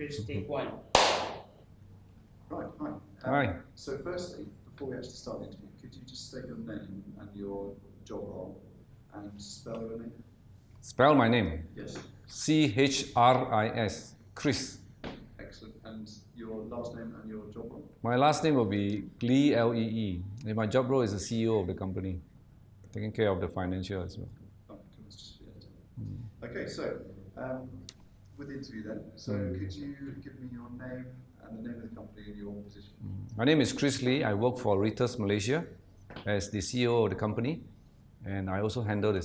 Chris, take one. Right, hi. Hi. So firstly, before we actually start the interview, could you just state your name and your job role and spell your name? Spell my name. Yes. C-H-R-I-S. Chris. Excellent. And your last name and your job role? My last name will be Lee, L-E-E. And my job role is the CEO of the company, taking care of the financial as well. Oh, goodness, just forget it. Okay, so with the interview then, so could you give me your name and the name of the company and your position? My name is Chris Lee. I work for Reuters Malaysia as the CEO of the company, and I also handle the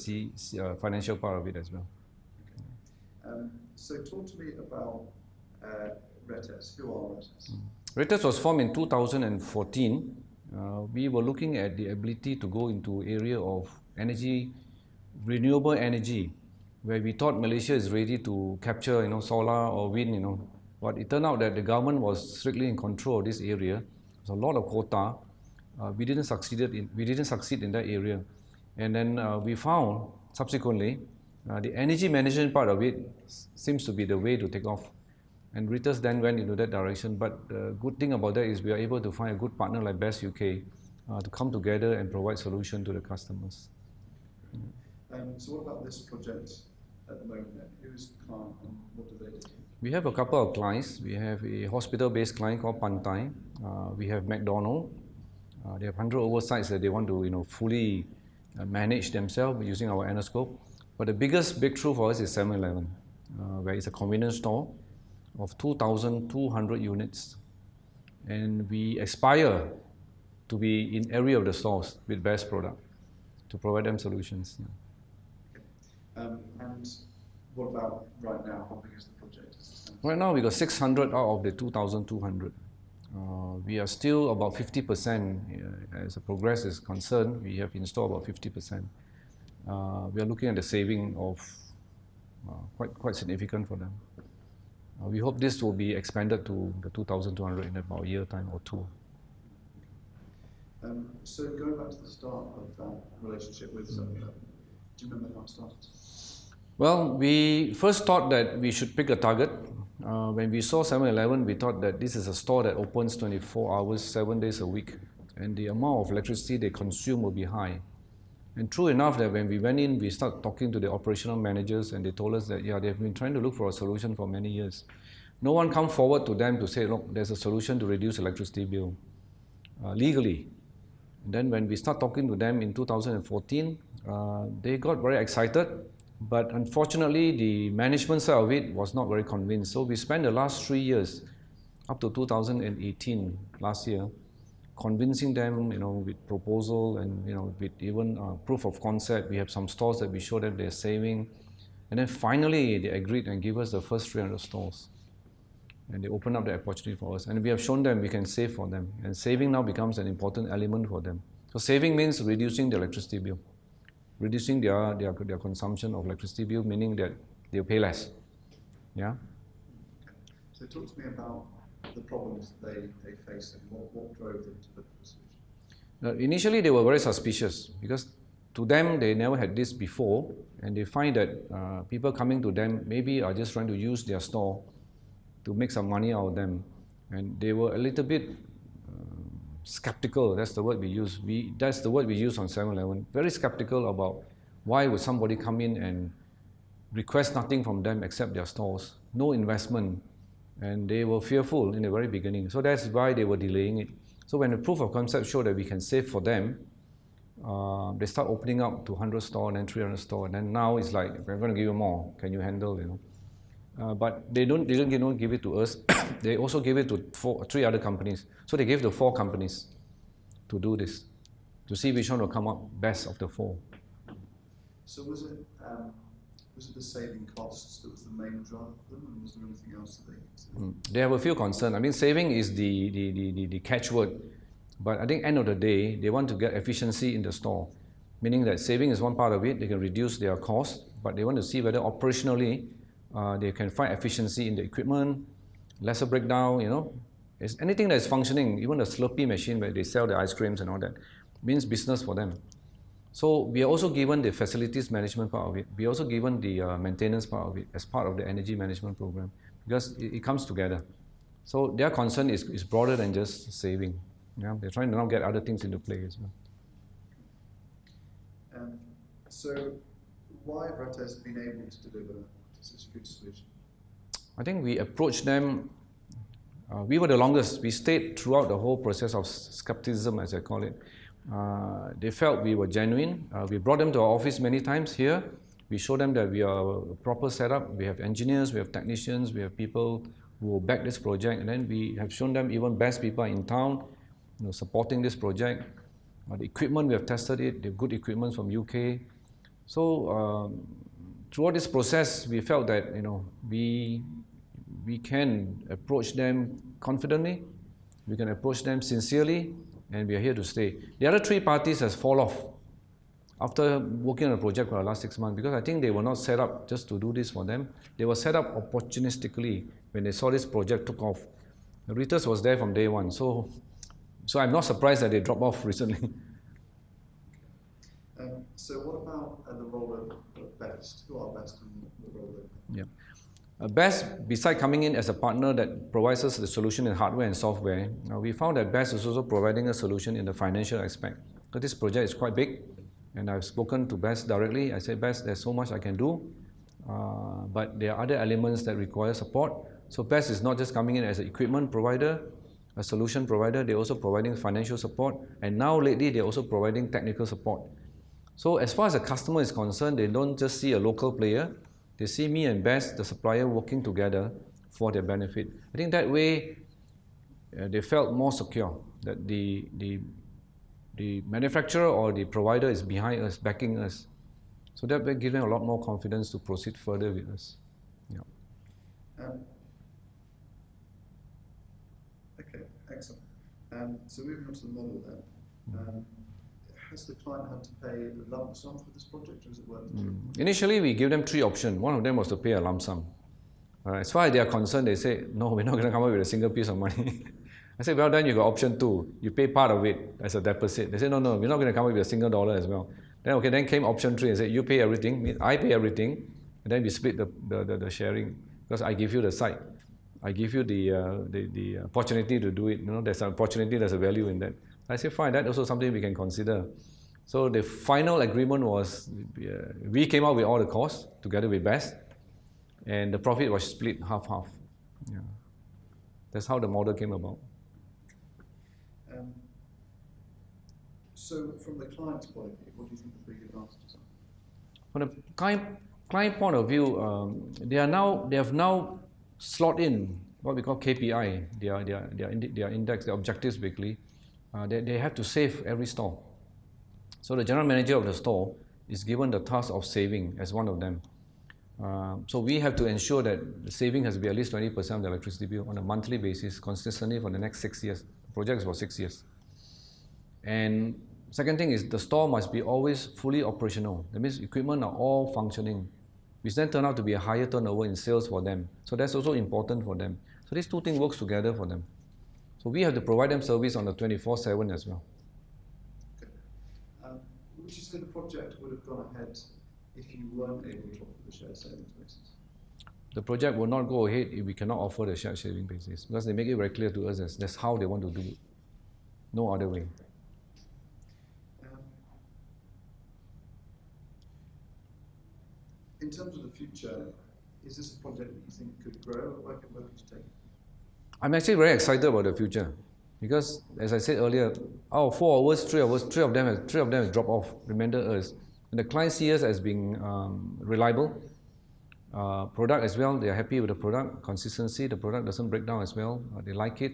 financial part of it as well. Okay. So talk to me about Reuters. Who are Reuters? Reuters was formed in 2014. We were looking at the ability to go into area of energy, renewable energy, where we thought Malaysia is ready to capture, solar or wind, But it turned out that the government was strictly in control of this area. There's a lot of quota. We didn't succeed in that area. And then we found, subsequently, the energy management part of it seems to be the way to take off. And Reuters then went into that direction. But the good thing about that is we are able to find a good partner like Best UK to come together and provide solution to the customers. So what about this project at the moment? Who is the client and what do they do? We have a couple of clients. We have a hospital-based client called Pantai. We have McDonald's. They have 100 over sites that they want to fully manage themselves using our Enoscope. But the biggest breakthrough for us is 7-Eleven, where it's a convenience store of 2,200 units. And we aspire to be in every of the stores with best product to provide them solutions. Yeah. Okay. And what about right now? How big is the project? Right now we got 600 out of the 2,200. We are still about 50% as the progress is concerned. We have installed about 50%. We are looking at the saving of quite significant for them. We hope this will be expanded to the 2,200 in about a year time or two. So going back to the start of that relationship with 7-Eleven, do you remember how it started? Well, we first thought that we should pick a target. When we saw 7-Eleven, we thought that this is a store that opens 24 hours, 7 days a week, and the amount of electricity they consume will be high. And true enough that when we went in, we started talking to the operational managers, and they told us that, yeah, they've been trying to look for a solution for many years. No one come forward to them to say, look, there's a solution to reduce electricity bill legally. And then when we start talking to them in 2014, they got very excited. But unfortunately, the management side of it was not very convinced. So we spent the last 3 years, up to 2018, last year, convincing them, with proposal and, with even proof of concept. We have some stores that we showed them they're saving. And then finally, they agreed and gave us the first 300 stores. And they opened up the opportunity for us. And we have shown them we can save for them. And saving now becomes an important element for them. So saving means reducing the electricity bill. Reducing their consumption of electricity bill, meaning that they'll pay less. Yeah? Okay. So talk to me about the problems that they face and what drove them to look for a solution. Initially, they were very suspicious because to them, they never had this before, and they find that people coming to them maybe are just trying to use their store to make some money out of them. And they were a little bit skeptical. That's the word we use. That's the word we use on 7-Eleven. Very skeptical about why would somebody come in and request nothing from them except their stores, no investment, and they were fearful in the very beginning. So that's why they were delaying it. So when the proof of concept showed that we can save for them, they start opening up to 100 stores and then 300 stores, and then now it's like, we're going to give you more. Can you handle? But they don't give it to us. They also gave it to 3 other companies. So they gave to 4 companies to do this, to see which one will come up best of the 4. So was it the saving costs that was the main driver for them, and was there anything else that they considered? They have a few concerns. I mean, saving is the catchword. But I think end of the day, they want to get efficiency in the store, meaning that saving is one part of it. They can reduce their cost, but they want to see whether operationally they can find efficiency in the equipment, lesser breakdown, It's anything that is functioning, even the Slurpee machine where they sell the ice creams and all that, means business for them. So we are also given the facilities management part of it. We are also given the maintenance part of it as part of the energy management program. because it comes together. So their concern is broader than just saving. Yeah? They're trying to now get other things into play as well. So why have Rates been able to deliver such a good solution? I think we approached them, we were the longest. We stayed throughout the whole process of skepticism, as I call it. They felt we were genuine. We brought them to our office many times here. We showed them that we are a proper setup. We have engineers, we have technicians, we have people who will back this project. And then we have shown them even best people in town, supporting this project. The equipment, we have tested it. They have good equipment from UK. So throughout this process, we felt that we can approach them confidently, we can approach them sincerely, and we are here to stay. The other three parties has fall off after working on the project for the last 6 months, because I think they were not set up just to do this for them. They were set up opportunistically when they saw this project took off. Ritas was there from day one, so I'm not surprised that they dropped off recently. So what about the role of BEST? Who are BEST and the role of Yeah. BEST, besides coming in as a partner that provides us the solution in hardware and software, we found that BEST is also providing a solution in the financial aspect. So this project is quite big, and I've spoken to BEST directly. I said, BEST, there's so much I can do, but there are other elements that require support. So BEST is not just coming in as an equipment provider, a solution provider, they're also providing financial support, and now lately they're also providing technical support. So as far as the customer is concerned, they don't just see a local player, they see me and BEST, the supplier, working together for their benefit. I think that way they felt more secure, that the manufacturer or the provider is behind us, backing us. So that way gives them a lot more confidence to proceed further with us. Yeah. Okay, excellent. So moving on to the model then. Has the client had to pay a lump sum for this project, or is it worth it? Initially, we gave them 3 options. One of them was to pay a lump sum. As far as they are concerned, they say, no, we're not going to come up with a single piece of money. I said, well, then you got option 2. You pay part of it as a deposit. They said, no, we're not going to come up with a single dollar as well. Then came option 3 and said, you pay everything, I pay everything, and then we split the sharing, because I give you the site. I give you the opportunity to do it. There's an opportunity, there's a value in that. I said, fine, that's also something we can consider. So the final agreement was, we came out with all the costs together with BEST, and the profit was split half-half. Yeah. That's how the model came about. So from the client's point of view, what do you think the big advantages are? From the client point of view, they have now slot in what we call KPI, their index, their objectives basically. They have to save every store. So the general manager of the store is given the task of saving as one of them. So we have to ensure that the saving has to be at least 20% of the electricity bill on a monthly basis, consistently for the next 6 years. The project is for 6 years. And second thing is the store must be always fully operational. That means equipment are all functioning, which then turn out to be a higher turnover in sales for them. So that's also important for them. So these 2 things works together for them. So we have to provide them service on the 24/7 as well. Okay. Would you say the project would have gone ahead if you weren't able to offer the shared savings basis? The project will not go ahead if we cannot offer the shared saving basis, because they make it very clear to us that that's how they want to do it. No other way. In terms of the future, is this a project that you think could grow, or where could you take it? I'm actually very excited about the future, because as I said earlier, out of 4 hours, 3 of them have dropped off, remainder us. And the client see us as being reliable. Product as well, they are happy with the product, consistency, the product doesn't break down as well, they like it.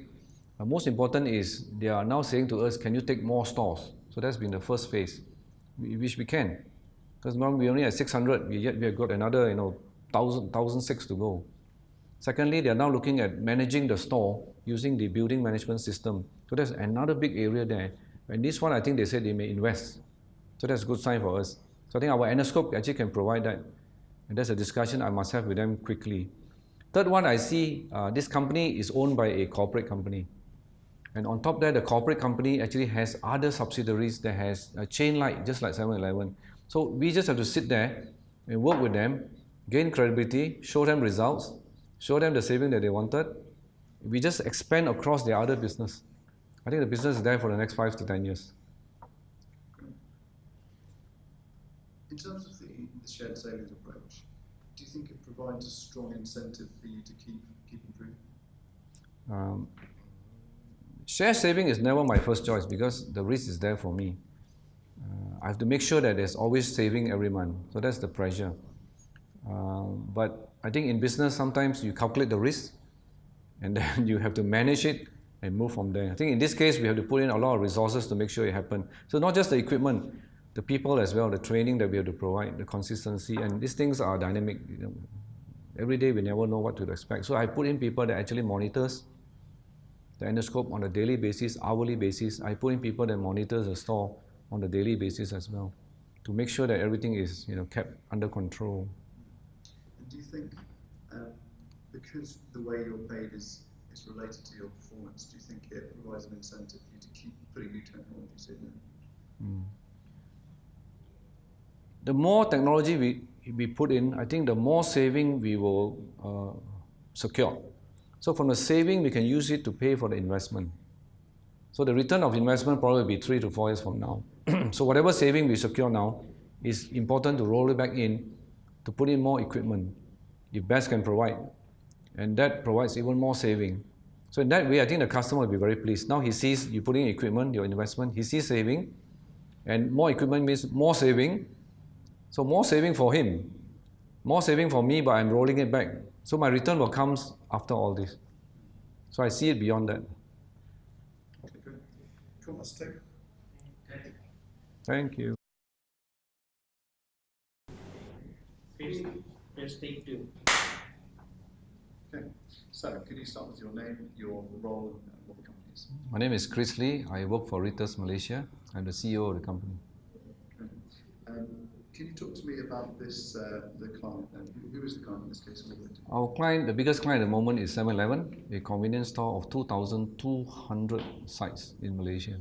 Most important is they are now saying to us, can you take more stores? So that's been the first phase, which we can. Because now we only have 600, we have got another 1,006 to go. Secondly, they are now looking at managing the store using the building management system. So that's another big area there. And this one, I think they said they may invest. So that's a good sign for us. So I think our Enoscope actually can provide that. And that's a discussion I must have with them quickly. Third one, I see this company is owned by a corporate company. And on top of that, the corporate company actually has other subsidiaries that has a chain like, just like 7-Eleven. So we just have to sit there and work with them, gain credibility, show them results, show them the saving that they wanted. We just expand across their other business. I think the business is there for the next 5 to 10 years. In terms of the shared savings approach, do you think it provides a strong incentive for you to keep improving? Share saving is never my first choice because the risk is there for me. I have to make sure that there's always saving every month. So that's the pressure. But I think in business, sometimes you calculate the risk and then you have to manage it and move from there. I think in this case, we have to put in a lot of resources to make sure it happens. So not just the equipment, the people as well, the training that we have to provide, the consistency, and these things are dynamic. Every day we never know what to expect. So I put in people that actually monitors the endoscope on a daily basis, hourly basis. I put in people that monitors the store on a daily basis as well to make sure that everything is kept under control. And do you think, because the way you're paid is related to your performance, do you think it provides an incentive for you to keep putting new technologies in there? The more technology we put in, I think the more saving we will secure. So from the saving, we can use it to pay for the investment. So the return of investment probably will be 3 to 4 years from now. So whatever saving we secure now, is important to roll it back in to put in more equipment, if BEST can provide. And that provides even more saving. So in that way, I think the customer will be very pleased. Now he sees you putting equipment, your investment, he sees saving, and more equipment means more saving. So more saving for him, more saving for me, but I'm rolling it back. So my return will come after all this. So I see it beyond that. Okay, good. Cool, let's take. Thank you. Let's take 2. Okay, so could you start with your name, your role, and what the company is? My name is Chris Lee. I work for Reuters Malaysia. I'm the CEO of the company. Okay. Can you talk to me about this, the client? Who is the client in this case? Our client, the biggest client at the moment is 7-Eleven, a convenience store of 2,200 sites in Malaysia,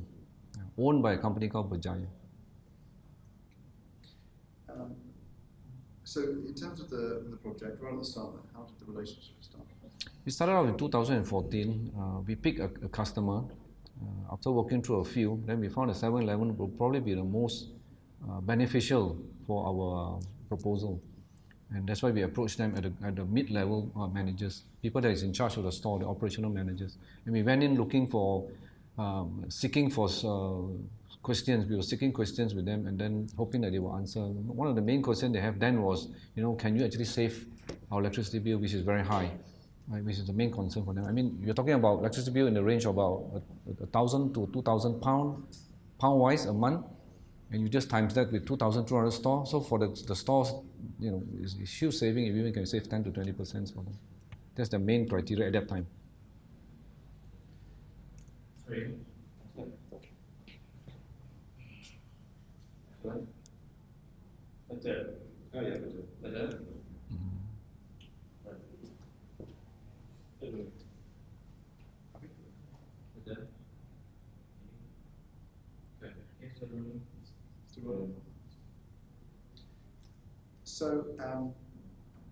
owned by a company called Berjaya. So in terms of the project, right at the start, how did the relationship start? We started out in 2014. We picked a customer. After working through a few, then we found that 7-Eleven will probably be the most beneficial for our proposal. And that's why we approached them at the mid-level managers, people that is in charge of the store, the operational managers. And we went in looking for, seeking for questions. We were seeking questions with them and then hoping that they will answer. One of the main questions they have then was, can you actually save our electricity bill, which is very high, right, which is the main concern for them. I mean, you're talking about electricity bill in the range of about 1,000 to 2,000 pound-wise a month. And you just times that with 2,200 stores. So for the stores, it's huge saving if you can save 10 to 20% for them. That's the main criteria at that time. Sorry. Betul. Oh ya betul. Betul. Betul.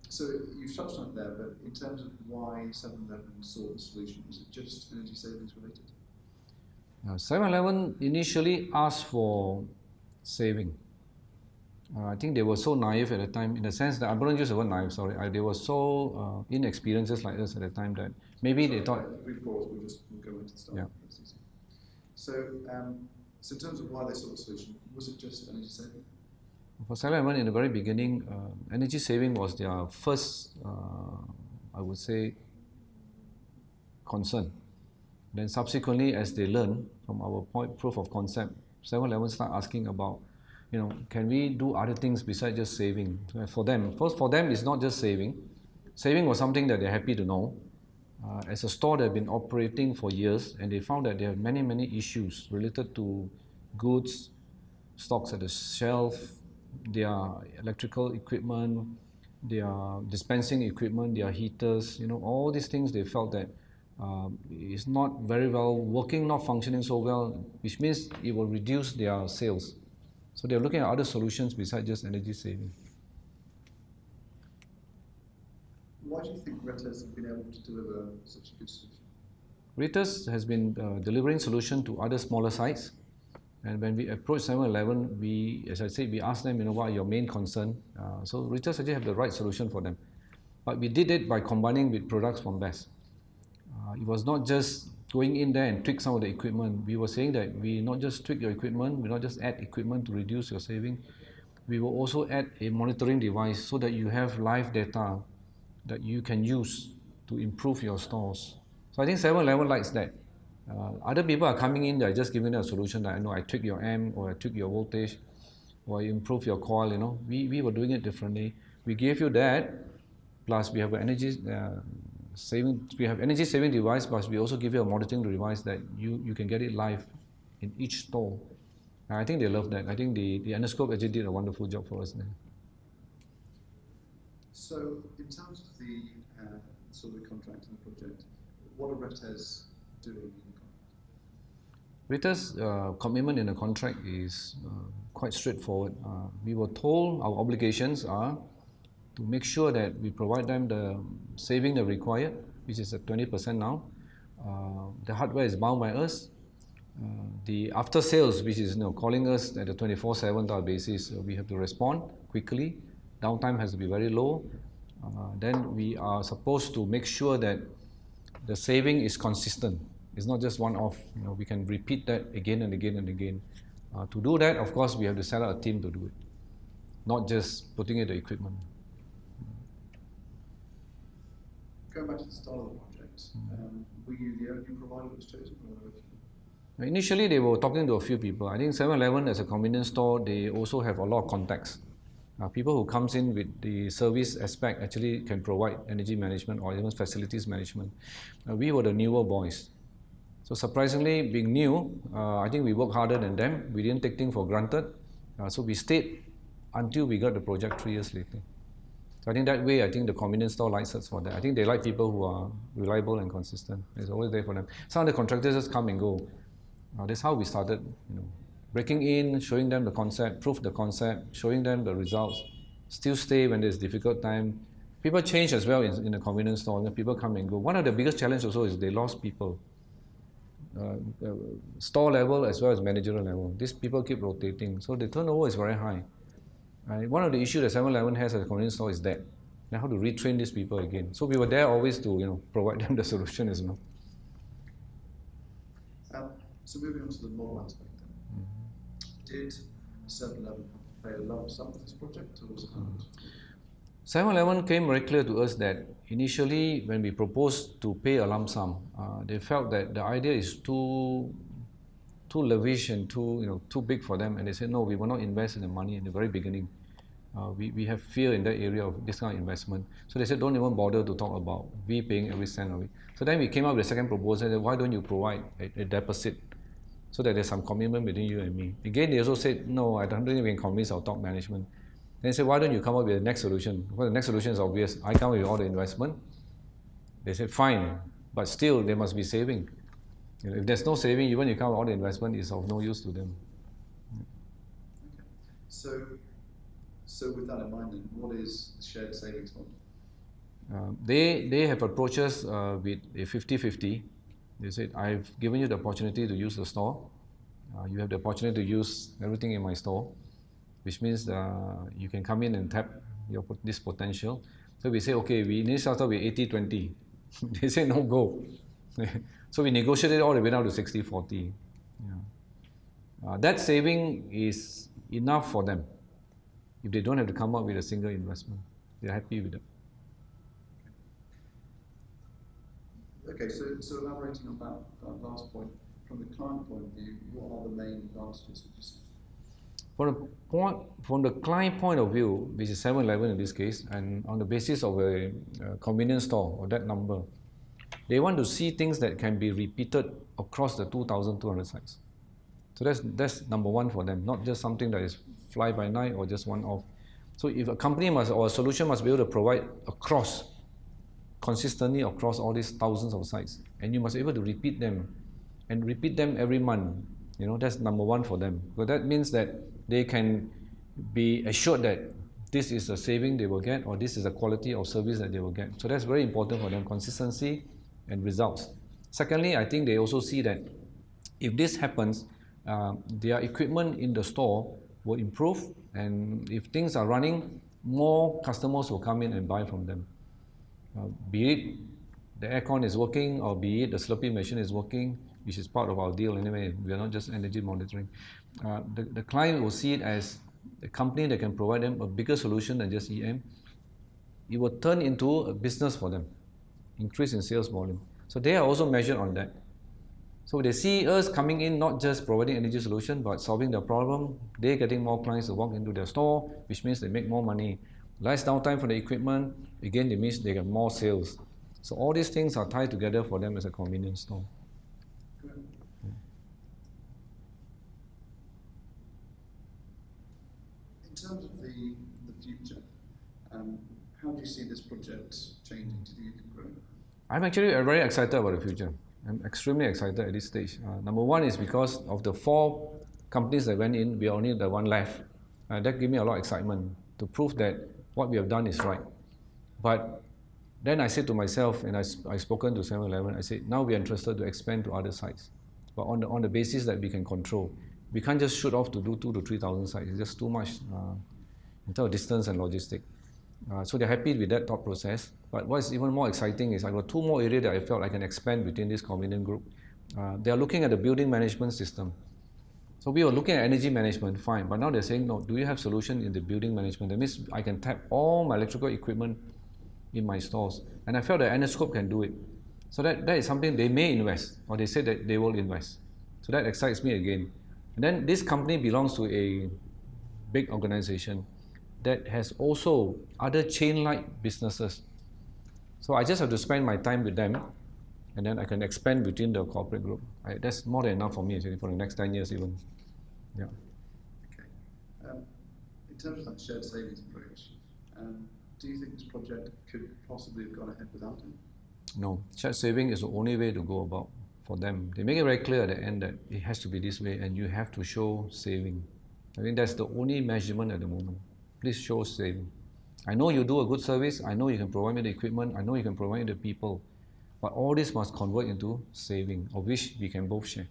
So you've touched on it there, but in terms of why 7-Eleven sought the solution, was it just energy savings related? 7-Eleven initially asked for saving. I think they were so naive at the time, in the sense that, I wouldn't use the word naive, sorry, they were so inexperienced like us at the time that maybe they thought... We'll go into the stuff. Yeah. So in terms of why they sought the solution, was it just energy saving? For 7-Eleven, in the very beginning, energy saving was their first, I would say, concern. Then subsequently, as they learn from our proof of concept, 7-Eleven start asking about, can we do other things besides just saving? For them, it's not just saving. Saving was something that they're happy to know. As a store, they've been operating for years, and they found that they have many, many issues related to goods, stocks at the shelf, their electrical equipment, their dispensing equipment, their heaters, all these things they felt that is not very well working, not functioning so well, which means it will reduce their sales. So they're looking at other solutions besides just energy saving. Why why do you think Retes have been able to deliver such a good solution? Reuters has been delivering solution to other smaller sites, and when we approach 7-Eleven, we, as I said, we asked them, what are your main concern? So Reuters actually have the right solution for them, but we did it by combining with products from BEST. It was not just going in there and tweak some of the equipment. We were saying that we not just tweak your equipment, we not just add equipment to reduce your saving. We will also add a monitoring device so that you have live data that you can use to improve your stores. So I think 7-Eleven likes that. Other people are coming in, they're just giving a solution that I tweak your amp, or I tweak your voltage, or I improve your coil. We were doing it differently. We gave you that, plus we have an energy saving device, plus we also give you a monitoring device that you can get it live in each store. And I think they love that. I think the Endoscope actually did a wonderful job for us there. So, in terms of the sort of the contract and the project, what are Retes doing in the contract? Reuters' commitment in the contract is quite straightforward. We were told our obligations are to make sure that we provide them the saving they require, which is at 20% now. The hardware is bound by us. The after sales, which is calling us at a 24/7 basis, we have to respond quickly. Downtime has to be very low. Then we are supposed to make sure that the saving is consistent. It's not just one-off. We can repeat that again and again and again. To do that, of course, we have to set up a team to do it, not just putting in the equipment. Going back to the start of the project, were you the only provider that was chosen, or were there a few? Initially, they were talking to a few people. I think 7-Eleven as a convenience store, they also have a lot of contacts. People who comes in with the service aspect actually can provide energy management or even facilities management. We were the newer boys. So surprisingly, being new, I think we worked harder than them. We didn't take things for granted. So we stayed until we got the project 3 years later. So I think that way, I think the convenience store likes us for that. I think they like people who are reliable and consistent. It's always there for them. Some of the contractors just come and go. That's how we started, breaking in, showing them the concept, prove the concept, showing them the results, still stay when there's difficult time. People change as well in the convenience store. People come and go. One of the biggest challenges also is they lost people. Store level as well as managerial level. These people keep rotating, so the turnover is very high. One of the issues that 7-Eleven has at the convenience store is that. Now how to retrain these people again. So we were there always to provide them the solution as well. So moving on to the model aspect then. Did 7-Eleven pay a lump sum for this project, or was it how much? 7-Eleven came very clear to us that initially when we proposed to pay a lump sum, they felt that the idea is too lavish and too big for them, and they said no, we will not invest in the money in the very beginning. We have fear in that area of this kind of investment. So they said don't even bother to talk about we paying every cent of it. So then we came up with the second proposal that why don't you provide a deposit so that there's some commitment between you and me. Again, they also said no, I don't think we can convince our top management. Then they said why don't you come up with the next solution? Well, the next solution is obvious. I come with all the investment. They said fine, but still there must be saving. If there's no saving, even if you come with all the investment, it's of no use to them. Okay. So with that in mind, then, what is the shared savings model? They have approached us with a 50-50. They said, I've given you the opportunity to use the store. You have the opportunity to use everything in my store, which means you can come in and tap this potential. So we say, okay, we initially started with 80-20. They say, no, go. So we negotiated all the way down to 60-40. That saving is enough for them. If they don't have to come up with a single investment, they're happy with it. Okay, so elaborating on that last point, from the client point of view, what are the main advantages, would you say? From the client point of view, which is 7-Eleven in this case, and on the basis of a convenience store or that number, they want to see things that can be repeated across the 2,200 sites. So that's number one for them, not just something that is fly by night or just one off. So if a company or a solution must be able to provide consistently across all these thousands of sites, and you must be able to repeat them every month. That's number one for them. But that means that they can be assured that this is a saving they will get, or this is the quality of service that they will get. So that's very important for them, consistency and results. Secondly, I think they also see that if this happens, their equipment in the store will improve, and if things are running, more customers will come in and buy from them. Be it the aircon is working, or be it the Slurpee machine is working, which is part of our deal anyway. We are not just energy monitoring. The client will see it as a company that can provide them a bigger solution than just EM. It will turn into a business for them, increase in sales volume. So they are also measured on that. So they see us coming in, not just providing energy solution, but solving the problem. They're getting more clients to walk into their store, which means they make more money. Less downtime for the equipment, again, it means they get more sales. So all these things are tied together for them as a convenience store. In terms of the future, how do you see this project changing? Do you think it can grow? I'm actually very excited about the future. I'm extremely excited at this stage. Number one is because of the 4 companies that went in, we are only the one left. That gave me a lot of excitement to prove that what we have done is right. But then I said to myself, and I've spoken to 7-Eleven, I said, now we are interested to expand to other sites, but on the basis that we can control. We can't just shoot off to do 2,000 to 3,000 sites. It's just too much in terms of distance and logistic. So they're happy with that thought process. But what's even more exciting is I've got 2 more areas that I felt I can expand within this convenient group. They are looking at the building management system. So we were looking at energy management, fine, but now they're saying, no, do you have solution in the building management? That means I can tap all my electrical equipment in my stores. And I felt that Enerscope can do it. So that is something they may invest, or they say that they will invest. So that excites me again. And then this company belongs to a big organization that has also other chain-like businesses. So I just have to spend my time with them, and then I can expand within the corporate group. That's more than enough for me actually for the next 10 years even. Yeah. Okay. In terms of that shared savings approach, do you think this project could possibly have gone ahead without it? No, shared saving is the only way to go about for them. They make it very clear at the end that it has to be this way, and you have to show saving. I think that's the only measurement at the moment. Please show saving. I know you do a good service, I know you can provide me the equipment, I know you can provide me the people, but all this must convert into saving, of which we can both share.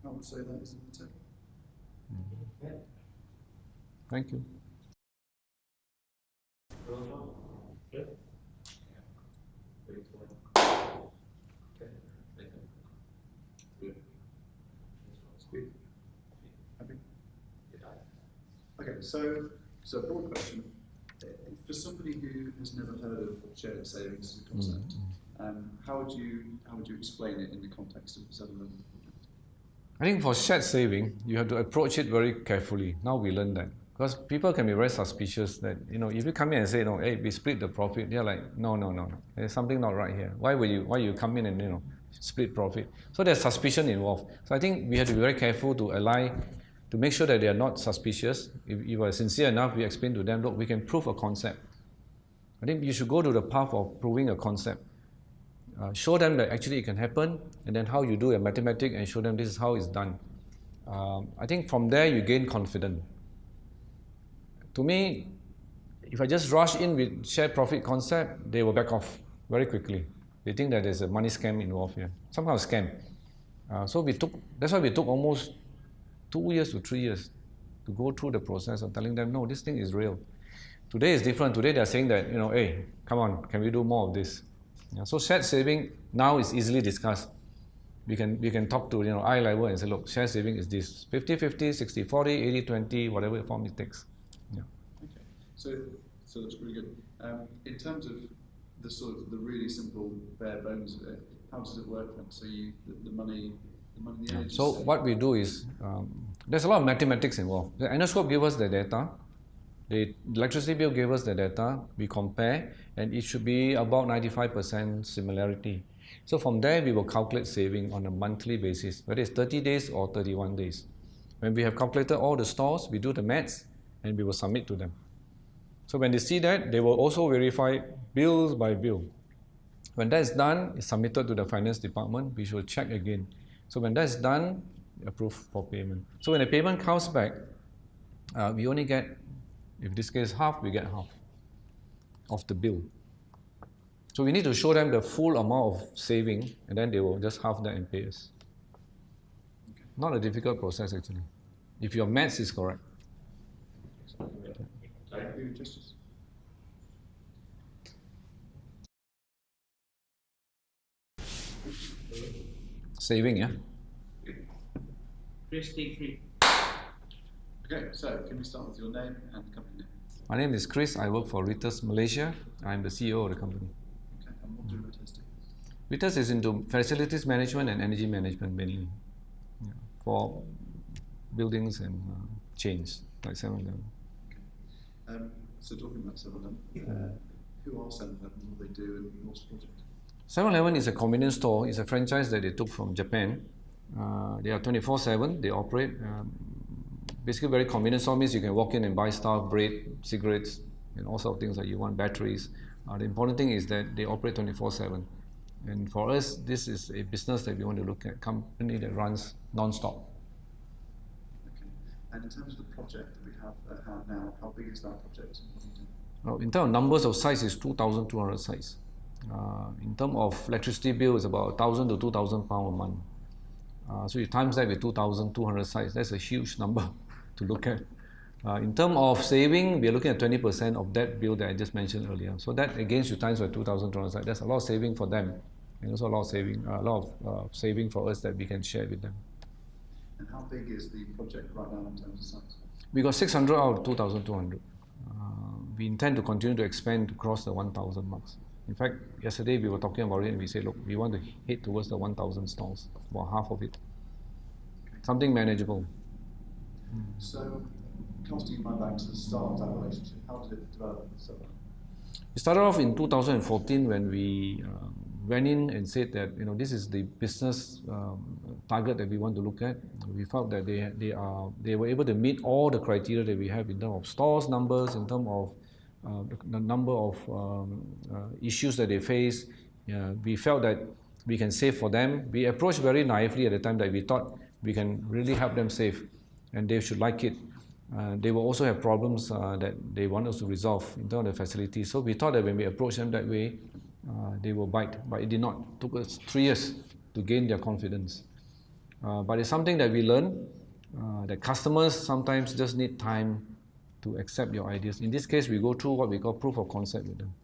I would say that is on the table. Thank you. Okay, so a broad question. For somebody who has never heard of shared savings as a concept, how would you explain it in the context of the 7-Eleven? I think for shared saving, you have to approach it very carefully. Now we learn that. Because people can be very suspicious that, if you come in and say, hey, we split the profit, they're like, no. There's something not right here. Why you come in and, split profit? So there's suspicion involved. So I think we have to be very careful to make sure that they are not suspicious. If you are sincere enough, we explain to them, look, we can prove a concept. I think you should go to the path of proving a concept. Show them that actually it can happen, and then how you do your mathematics and show them this is how it's done. I think from there you gain confidence. To me, if I just rush in with shared profit concept, they will back off very quickly. They think that there's a money scam involved here, some kind of scam. That's why we took almost 2 years to 3 years to go through the process of telling them, no, this thing is real. Today is different. Today they're saying that, hey, come on, can we do more of this? So shared saving now is easily discussed. We can talk to eye level and say, look, shared saving is this 50-50, 60-40, 80-20, whatever form it takes. Yeah. Okay. So that's really good. In terms of the really simple bare bones of it, how does it work then? So the money, the energy. So what we do is there's a lot of mathematics involved. The Enerscope gave us the data. The electricity bill gave us the data, we compare, and it should be about 95% similarity. So from there, we will calculate saving on a monthly basis, whether it's 30 days or 31 days. When we have calculated all the stores, we do the maths, and we will submit to them. So when they see that, they will also verify bills by bill. When that's done, it's submitted to the finance department, we should check again. So when that's done, approved for payment. So when the payment comes back, we only get, if this case half, we get half of the bill. So we need to show them the full amount of saving, and then they will just half that and pay us. Not a difficult process actually, if your maths is correct. Thank you, Justice. Saving, yeah? Chris, take 3. Okay, so can we start with your name and company name? My name is Chris, I work for Ritas Malaysia. I'm the CEO of the company. Okay, and what do Ritas do? Ritas is into facilities management and energy management mainly, for buildings and chains like 7-Eleven. Okay. So talking about 7-Eleven, who are 7-Eleven, what do they do, and what's the project? 7-Eleven is a convenience store. It's a franchise that they took from Japan. They are 24/7. They operate basically very convenient store, means you can walk in and buy stuff, bread, cigarettes, and all sorts of things that you want, batteries. The important thing is that they operate 24/7. And for us, this is a business that we want to look at, company that runs non-stop. Okay. And in terms of the project that we have at hand now, how big is that project? What do you do? In terms of numbers of sites, it's 2,200 sites. In terms of electricity bill, it's about 1,000 to 2,000 pounds a month. So you times that with 2,200 sites, that's a huge number to look at. In terms of saving, we are looking at 20% of that bill that I just mentioned earlier. So that against you times by 2,200 sites, that's a lot of saving for them, and also a lot of saving for us that we can share with them. And how big is the project right now in terms of size? We got 600 out of 2,200. We intend to continue to expand to cross the 1,000 marks. In fact, yesterday we were talking about it and we said, look, we want to head towards the 1,000 stalls, about half of it. Something manageable. So, casting your mind back to the start of that relationship, how did it develop? It started off in 2014 when we went in and said that this is the business target that we want to look at. We felt that they were able to meet all the criteria that we have in terms of stores numbers, in terms of the number of issues that they face. We felt that we can save for them. We approached very naively at the time that we thought we can really help them save, and they should like it. They will also have problems that they want us to resolve in terms of the facility. So we thought that when we approach them that way, they will bite, but it did not. It took us 3 years to gain their confidence. But it's something that we learn, that customers sometimes just need time to accept your ideas. In this case, we go through what we call proof of concept with them,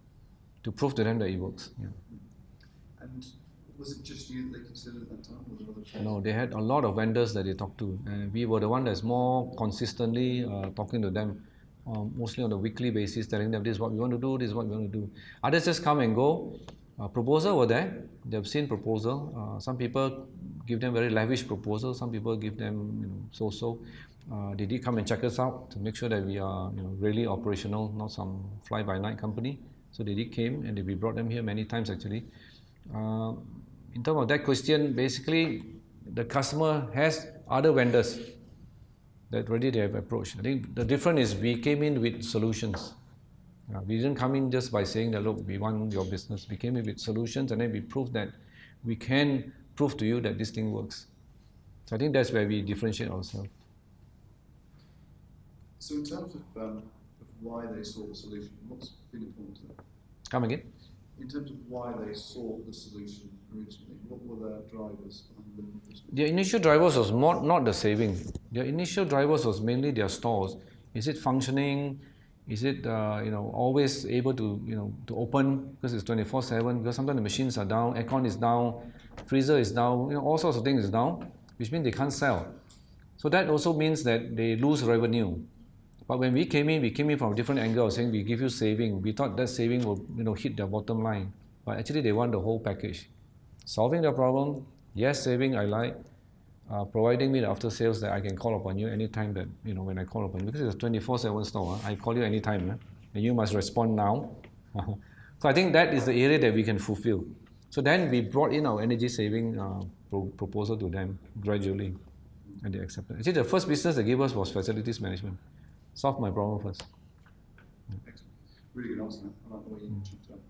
to prove to them that it works. Yeah. And was it just you that they considered at that time, or were there other players? No, they had a lot of vendors that they talked to, and we were the one that's more consistently talking to them, mostly on a weekly basis, telling them this is what we want to do, this is what we want to do. Others just come and go. Proposal were there. They've seen proposal. Some people give them very lavish proposals. Some people give them so-so. They did come and check us out to make sure that we are really operational, not some fly-by-night company. So they did came, and we brought them here many times actually. In terms of that question, basically the customer has other vendors that already they have approached. I think the difference is we came in with solutions. We didn't come in just by saying that, look, we want your business. We came in with solutions, and then we proved that we can prove to you that this thing works. So I think that's where we differentiate ourselves. So in terms of why they saw the solution, what's been important to them? Come again? In terms of why they sought the solution originally, what were their drivers behind looking for the solution? Their initial drivers was not the saving. Their initial drivers was mainly their stores. Is it functioning? Is it always able to to open because it's 24/7? Because sometimes the machines are down, aircon is down, freezer is down, all sorts of things is down, which means they can't sell. So that also means that they lose revenue. But when we came in from a different angle, saying we give you saving. We thought that saving will hit their bottom line. But actually they want the whole package. Solving their problem, yes, saving I like. Providing me the after sales that I can call upon you anytime that, when I call upon you. Because it's a 24/7 store, I call you anytime, and you must respond now. So I think that is the area that we can fulfill. So then we brought in our energy saving proposal to them gradually, and they accepted. Actually, the first business they gave us was facilities management. Solve my problem first. Excellent. Really good answer. I like the way you jumped up.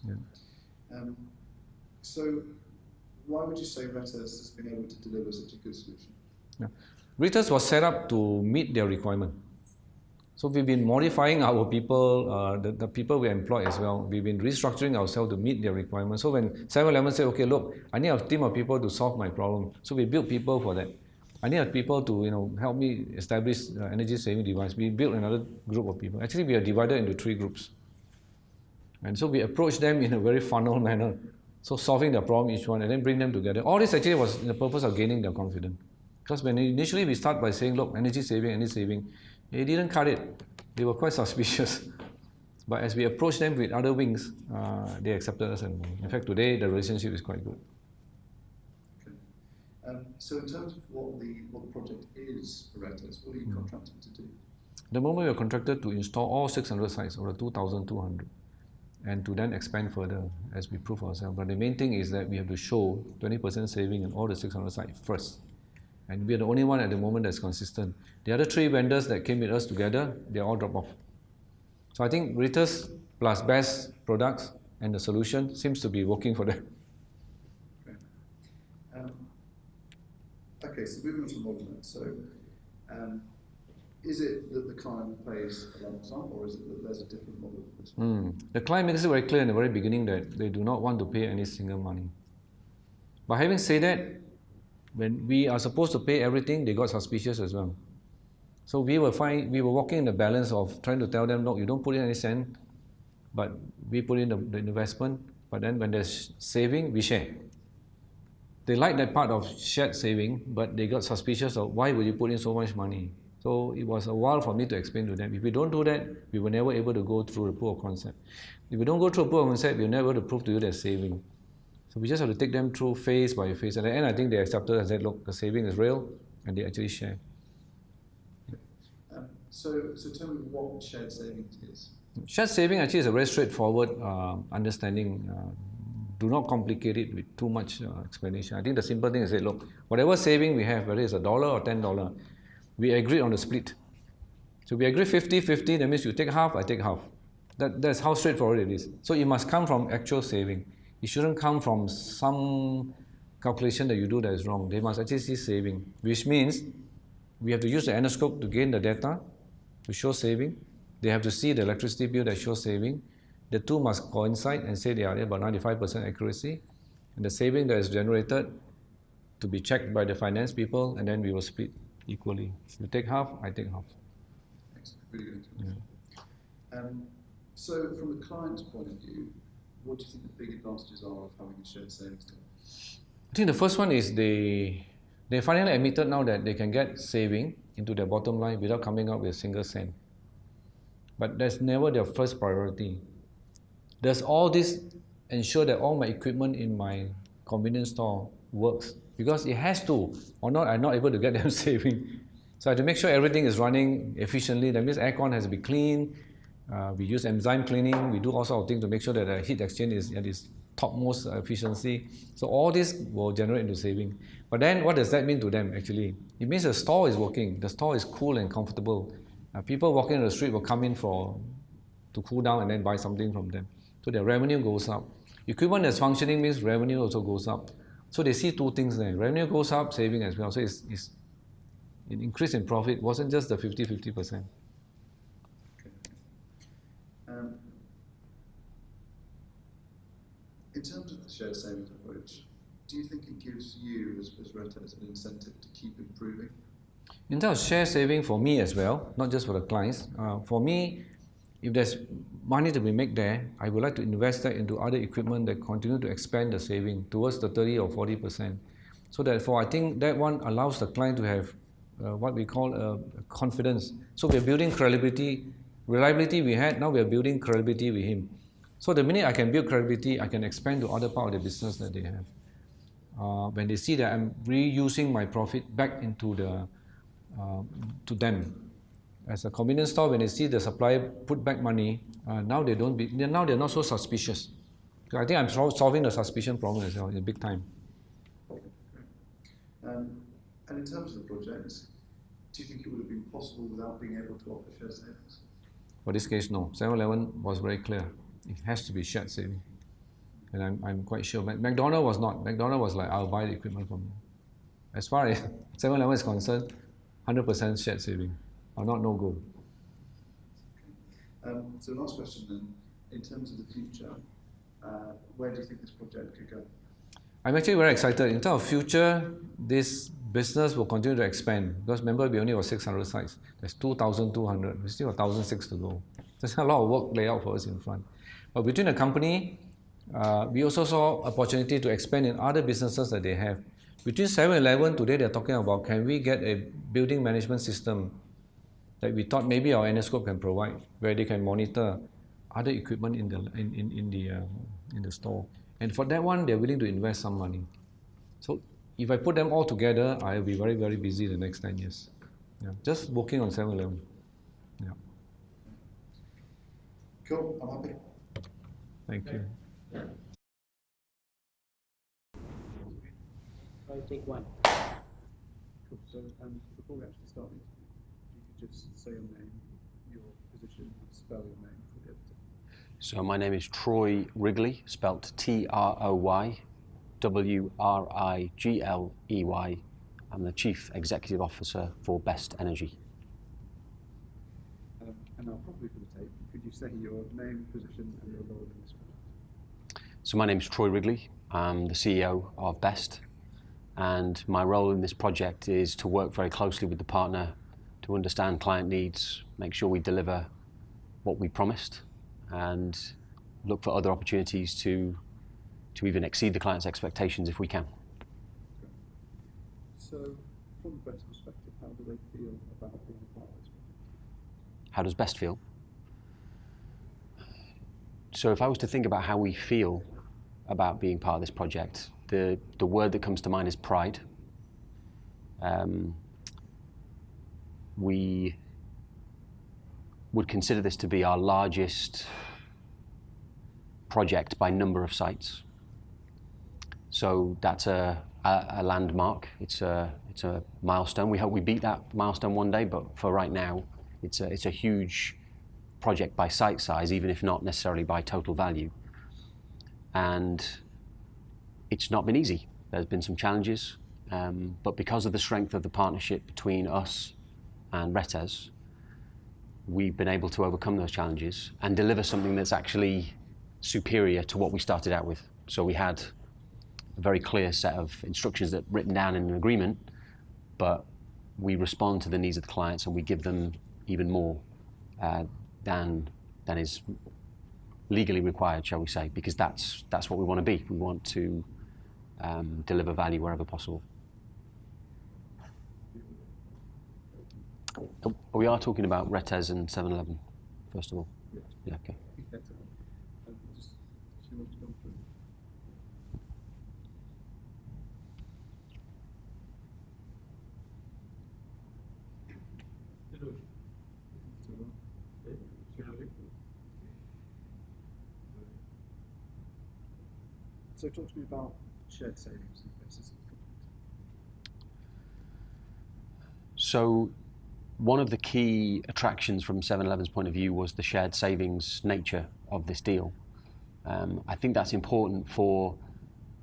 Yeah. So, why would you say Retas has been able to deliver such a good solution? Yeah. Reuters was set up to meet their requirement. So we've been modifying our people, the people we employ as well. We've been restructuring ourselves to meet their requirements. So when 7-Eleven said, okay, look, I need a team of people to solve my problem. So we built people for that. I need people to help me establish energy saving device. We built another group of people. Actually, we are divided into 3 groups. And so we approach them in a very funnel manner. So solving their problem each one and then bring them together. All this actually was in the purpose of gaining their confidence. Because when initially we start by saying, look, energy saving, they didn't cut it. They were quite suspicious. But as we approached them with other wings, they accepted us. And in fact, today the relationship is quite good. Okay. So in terms of what the project is for Reuters, what are you contracted to do? At the moment, we are contracted to install all 600 sites, or 2,200, and to then expand further as we prove ourselves. But the main thing is that we have to show 20% saving in all the 600 sites first. And we are the only one at the moment that's consistent. The other 3 vendors that came with us together, they all drop off. So I think Reuters plus best products and the solution seems to be working for them. Okay, so moving on to the model then. So is it that the client pays a lump sum, or is it that there's a different model for this? The client makes it very clear in the very beginning that they do not want to pay any single money. But having said that, when we are supposed to pay everything, they got suspicious as well. So we were walking in the balance of trying to tell them, look, you don't put in any cent, but we put in the investment, but then when there's saving, we share. They like that part of shared saving, but they got suspicious of why would you put in so much money. So it was a while for me to explain to them. If we don't do that, we were never able to go through the proof of concept. If we don't go through a proof of concept, we're never able to prove to you there's saving. So we just have to take them through phase by phase. And at the end, I think they accepted and said, look, the saving is real, and they actually share. So tell me what shared savings is. Shared saving actually is a very straightforward understanding. Do not complicate it with too much explanation. I think the simple thing is say, look, whatever saving we have, whether it's $1 or $10, we agree on the split. So we agree 50-50, that means you take half, I take half. That's how straightforward it is. So it must come from actual saving. It shouldn't come from some calculation that you do that is wrong. They must actually see saving, which means we have to use the endoscope to gain the data to show saving. They have to see the electricity bill that shows saving. The two must coincide and say they are about 95% accuracy. And the saving that is generated to be checked by the finance people, and then we will split equally. You take half, I take half. Thanks. Really good. Yeah. So from the client's point of view, what do you think the big advantages are of having a shared savings team? I think the first one is they finally admitted now that they can get saving into their bottom line without coming up with a single cent. But that's never their first priority. Does all this ensure that all my equipment in my convenience store works? Because it has to, or not, I'm not able to get them saving. So I have to make sure everything is running efficiently. That means aircon has to be clean. We use enzyme cleaning. We do all sorts of things to make sure that the heat exchange is at its topmost efficiency. So all this will generate into saving. But then what does that mean to them actually? It means the store is working. The store is cool and comfortable. People walking on the street will come in to cool down and then buy something from them. So their revenue goes up. Equipment that's functioning means revenue also goes up. So they see 2 things there. Revenue goes up, saving as well. So it's an increase in profit. It wasn't just the 50-50%. In terms of the shared savings approach, do you think it gives you, as Reuters, an incentive to keep improving? In terms of share saving for me as well, not just for the clients, for me, if there's money to be made there, I would like to invest that into other equipment that continue to expand the saving towards the 30 or 40%. So therefore, I think that one allows the client to have what we call confidence. So we're building credibility. Reliability we had, now we're building credibility with him. So the minute I can build credibility, I can expand to other part of the business that they have. When they see that I'm reusing my profit back into to them. As a convenience store, when they see the supplier put back money, now they're not so suspicious. So I think I'm solving the suspicion problem as well in big time. And in terms of the project, do you think it would have been possible without being able to offer shared savings? For this case, no. 7-Eleven was very clear. It has to be shared saving. And I'm quite sure. McDonald's was not. McDonald's was like, I'll buy the equipment from you. As far as 7-Eleven is concerned, 100% shared saving, or not no go. So last question then, in terms of the future, where do you think this project could go? I'm actually very excited. In terms of future, this business will continue to expand because remember we only got 600 sites. There's 2,200. We still have 1,006 to go. There's a lot of work laid out for us in front. But between the company, we also saw opportunity to expand in other businesses that they have. Between 7-Eleven today, they're talking about can we get a building management system that we thought maybe our Enescope can provide, where they can monitor other equipment in the store. And for that one, they're willing to invest some money. So if I put them all together, I'll be very, very busy the next 10 years. Yeah, just working on 7-Eleven. Yeah. Cool, I'm happy. Thank you. I'll take one. Cool. So before we actually start, you could just say your name, your position, and spell your name for the editor. So my name is Troy Wrigley, spelt Troy Wrigley. I'm the Chief Executive Officer for Best Energy. And now, probably for the tape, could you say your name, position, and your role in this project? So my name is Troy Wrigley. I'm the CEO of Best, and my role in this project is to work very closely with the partner to understand client needs, make sure we deliver what we promised, and look for other opportunities to even exceed the client's expectations if we can. So, from the Best perspective, how do they feel about being a part of this project? How does Best feel? So if I was to think about how we feel about being part of this project, the word that comes to mind is pride. We would consider this to be our largest project by number of sites. So that's a landmark. It's a milestone. We hope we beat that milestone one day, but for right now, it's a huge project by site size, even if not necessarily by total value. And it's not been easy. There's been some challenges, but because of the strength of the partnership between us and Retes, we've been able to overcome those challenges and deliver something that's actually superior to what we started out with. So we had a very clear set of instructions that written down in an agreement, but we respond to the needs of the clients and we give them even more than is legally required, shall we say, because that's what we want to be. We want to deliver value wherever possible. We are talking about Retes and 7-Eleven, first of all. Yeah, okay. Just, do you want to go through? So talk to me about shared savings and basis of the project. So one of the key attractions from 7-Eleven's point of view was the shared savings nature of this deal. I think that's important for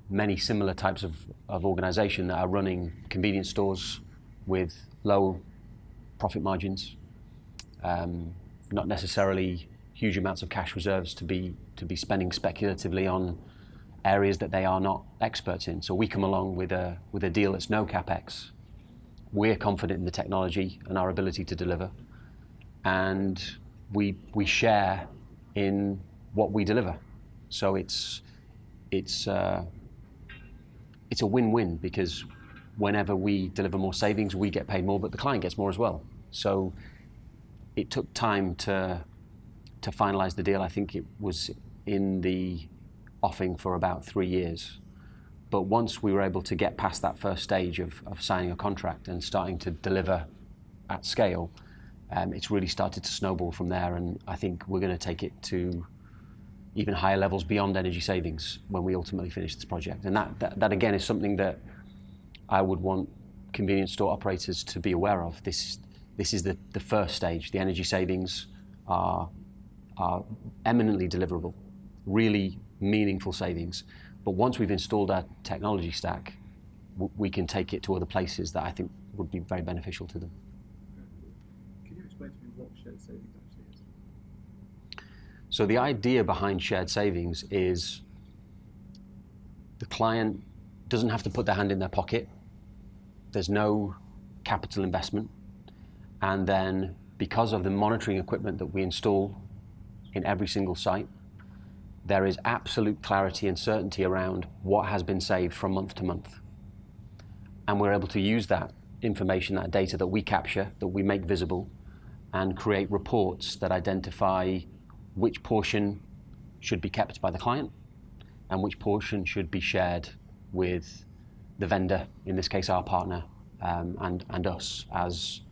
many similar types of organisation that are running convenience stores with low profit margins, not necessarily huge amounts of cash reserves to be spending speculatively on areas that they are not experts in. So we come along with a deal that's no capex. We're confident in the technology and our ability to deliver, and we share in what we deliver. So it's a win-win, because whenever we deliver more savings, we get paid more, but the client gets more as well. So it took time to finalize the deal. I think it was in the offing for about 3 years. But once we were able to get past that first stage of signing a contract and starting to deliver at scale, it's really started to snowball from there. And I think we're going to take it to even higher levels beyond energy savings when we ultimately finish this project. And that again is something that I would want convenience store operators to be aware of. This is the first stage. The energy savings are eminently deliverable, really meaningful savings. But once we've installed our technology stack, we can take it to other places that I think would be very beneficial to them. Can you explain to me what shared savings actually is? So the idea behind shared savings is the client doesn't have to put their hand in their pocket. There's no capital investment. And then because of the monitoring equipment that we install in every single site, there is absolute clarity and certainty around what has been saved from month to month. And we're able to use that information, that data that we capture, that we make visible, and create reports that identify which portion should be kept by the client and which portion should be shared with the vendor, in this case our partner, and us as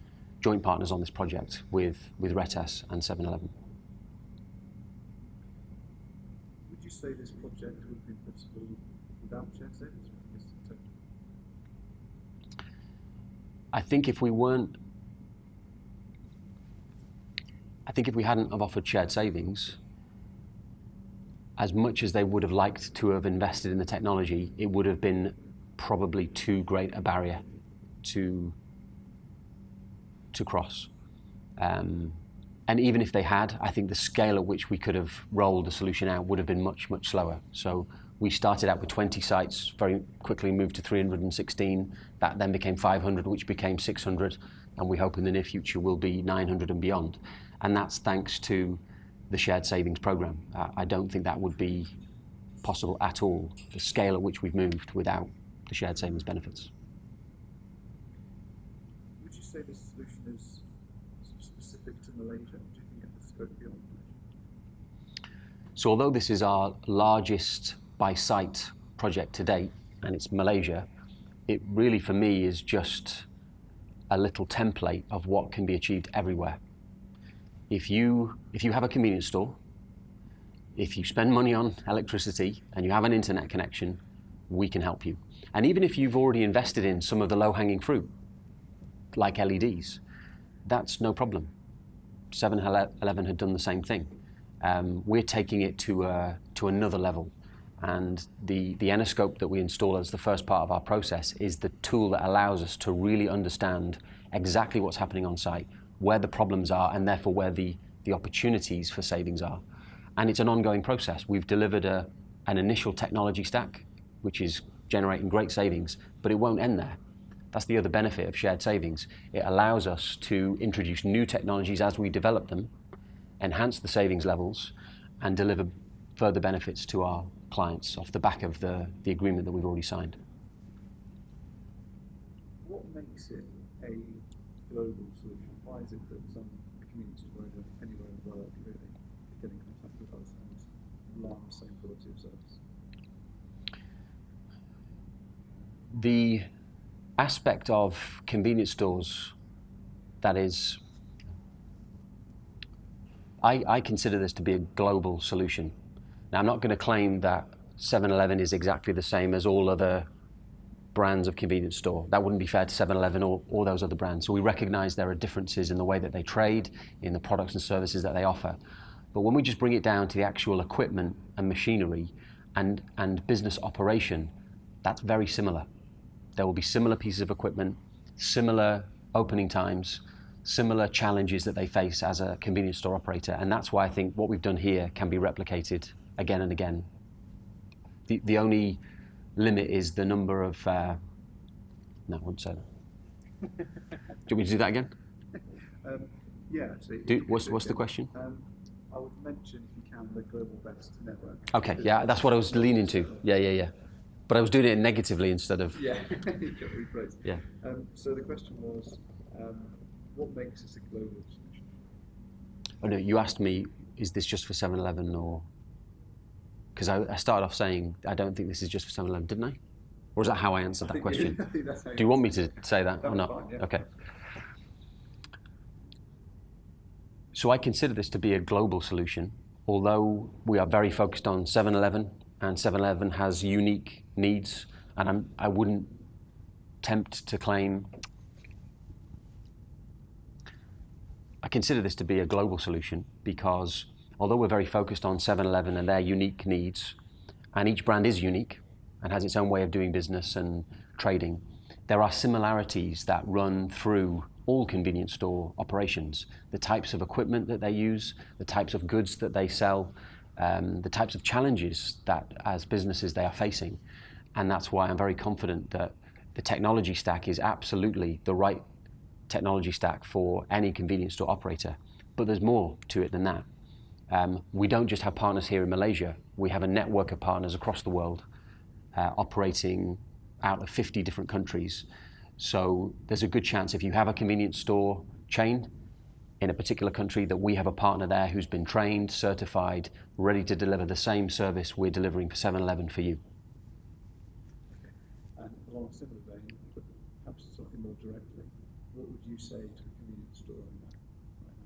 joint partners on this project with Retes and 7-Eleven. Would you say this project would have been possible without shared savings? I think if we hadn't have offered shared savings, as much as they would have liked to have invested in the technology, it would have been probably too great a barrier to cross. And even if they had, I think the scale at which we could have rolled the solution out would have been much, much slower. So we started out with 20 sites, very quickly moved to 316. That then became 500, which became 600. And we hope in the near future will be 900 and beyond. And that's thanks to the shared savings program. I don't think that would be possible at all, the scale at which we've moved without the shared savings benefits. Would you say this solution is sort of specific to Malaysia? Do you think it has scope beyond Malaysia? So although this is our largest by site project to date, and it's Malaysia, it really for me is just a little template of what can be achieved everywhere. If you have a convenience store, if you spend money on electricity and you have an internet connection, we can help you. And even if you've already invested in some of the low-hanging fruit, like LEDs, that's no problem. 7-Eleven had done the same thing. We're taking it to another level. And the Enoscope that we install as the first part of our process is the tool that allows us to really understand exactly what's happening on site, where the problems are, and therefore where the opportunities for savings are. And it's an ongoing process. We've delivered an initial technology stack, which is generating great savings, but it won't end there. That's the other benefit of shared savings. It allows us to introduce new technologies as we develop them, enhance the savings levels, and deliver further benefits to our clients off the back of the agreement that we've already signed. What makes it a global solution? Why is it that some communities anywhere in the world really get in contact with us and rely on the same quality of service? The aspect of convenience stores that is, I consider this to be a global solution. Now, I'm not going to claim that 7-Eleven is exactly the same as all other brands of convenience store. That wouldn't be fair to 7-Eleven or those other brands. So we recognize there are differences in the way that they trade, in the products and services that they offer. But when we just bring it down to the actual equipment and machinery and business operation, that's very similar. There will be similar pieces of equipment, similar opening times, similar challenges that they face as a convenience store operator. And that's why I think what we've done here can be replicated again and again. The only limit is the number of, no, I wouldn't say that. Do you want me to do that again? Yeah, actually. What's the question? I would mention, if you can, the Global Best Network. Okay, yeah, that's what I was leaning to. Yeah. But I was doing it negatively instead of... Yeah, you got rephrased. Yeah. So the question was, what makes this a global solution? Oh no, you asked me, is this just for 7-Eleven or... Because I started off saying, I don't think this is just for 7-Eleven, didn't I? Or is that how I answered that question? I think that's how Do you want me to say that or was not? fine, yeah. Okay. So I consider this to be a global solution, although we are very focused on 7-Eleven, and 7-Eleven has unique needs, and I wouldn't tempt to claim. I consider this to be a global solution because although we're very focused on 7-Eleven and their unique needs, and each brand is unique and has its own way of doing business and trading, there are similarities that run through all convenience store operations. The types of equipment that they use, the types of goods that they sell, the types of challenges that as businesses they are facing. And that's why I'm very confident that the technology stack is absolutely the right technology stack for any convenience store operator. But there's more to it than that. We don't just have partners here in Malaysia, we have a network of partners across the world operating out of 50 different countries. So there's a good chance if you have a convenience store chain in a particular country that we have a partner there who's been trained, certified, ready to deliver the same service we're delivering for 7-Eleven for you. Okay. And along a similar vein, but perhaps slightly more directly, what would you say to a convenience store owner right now?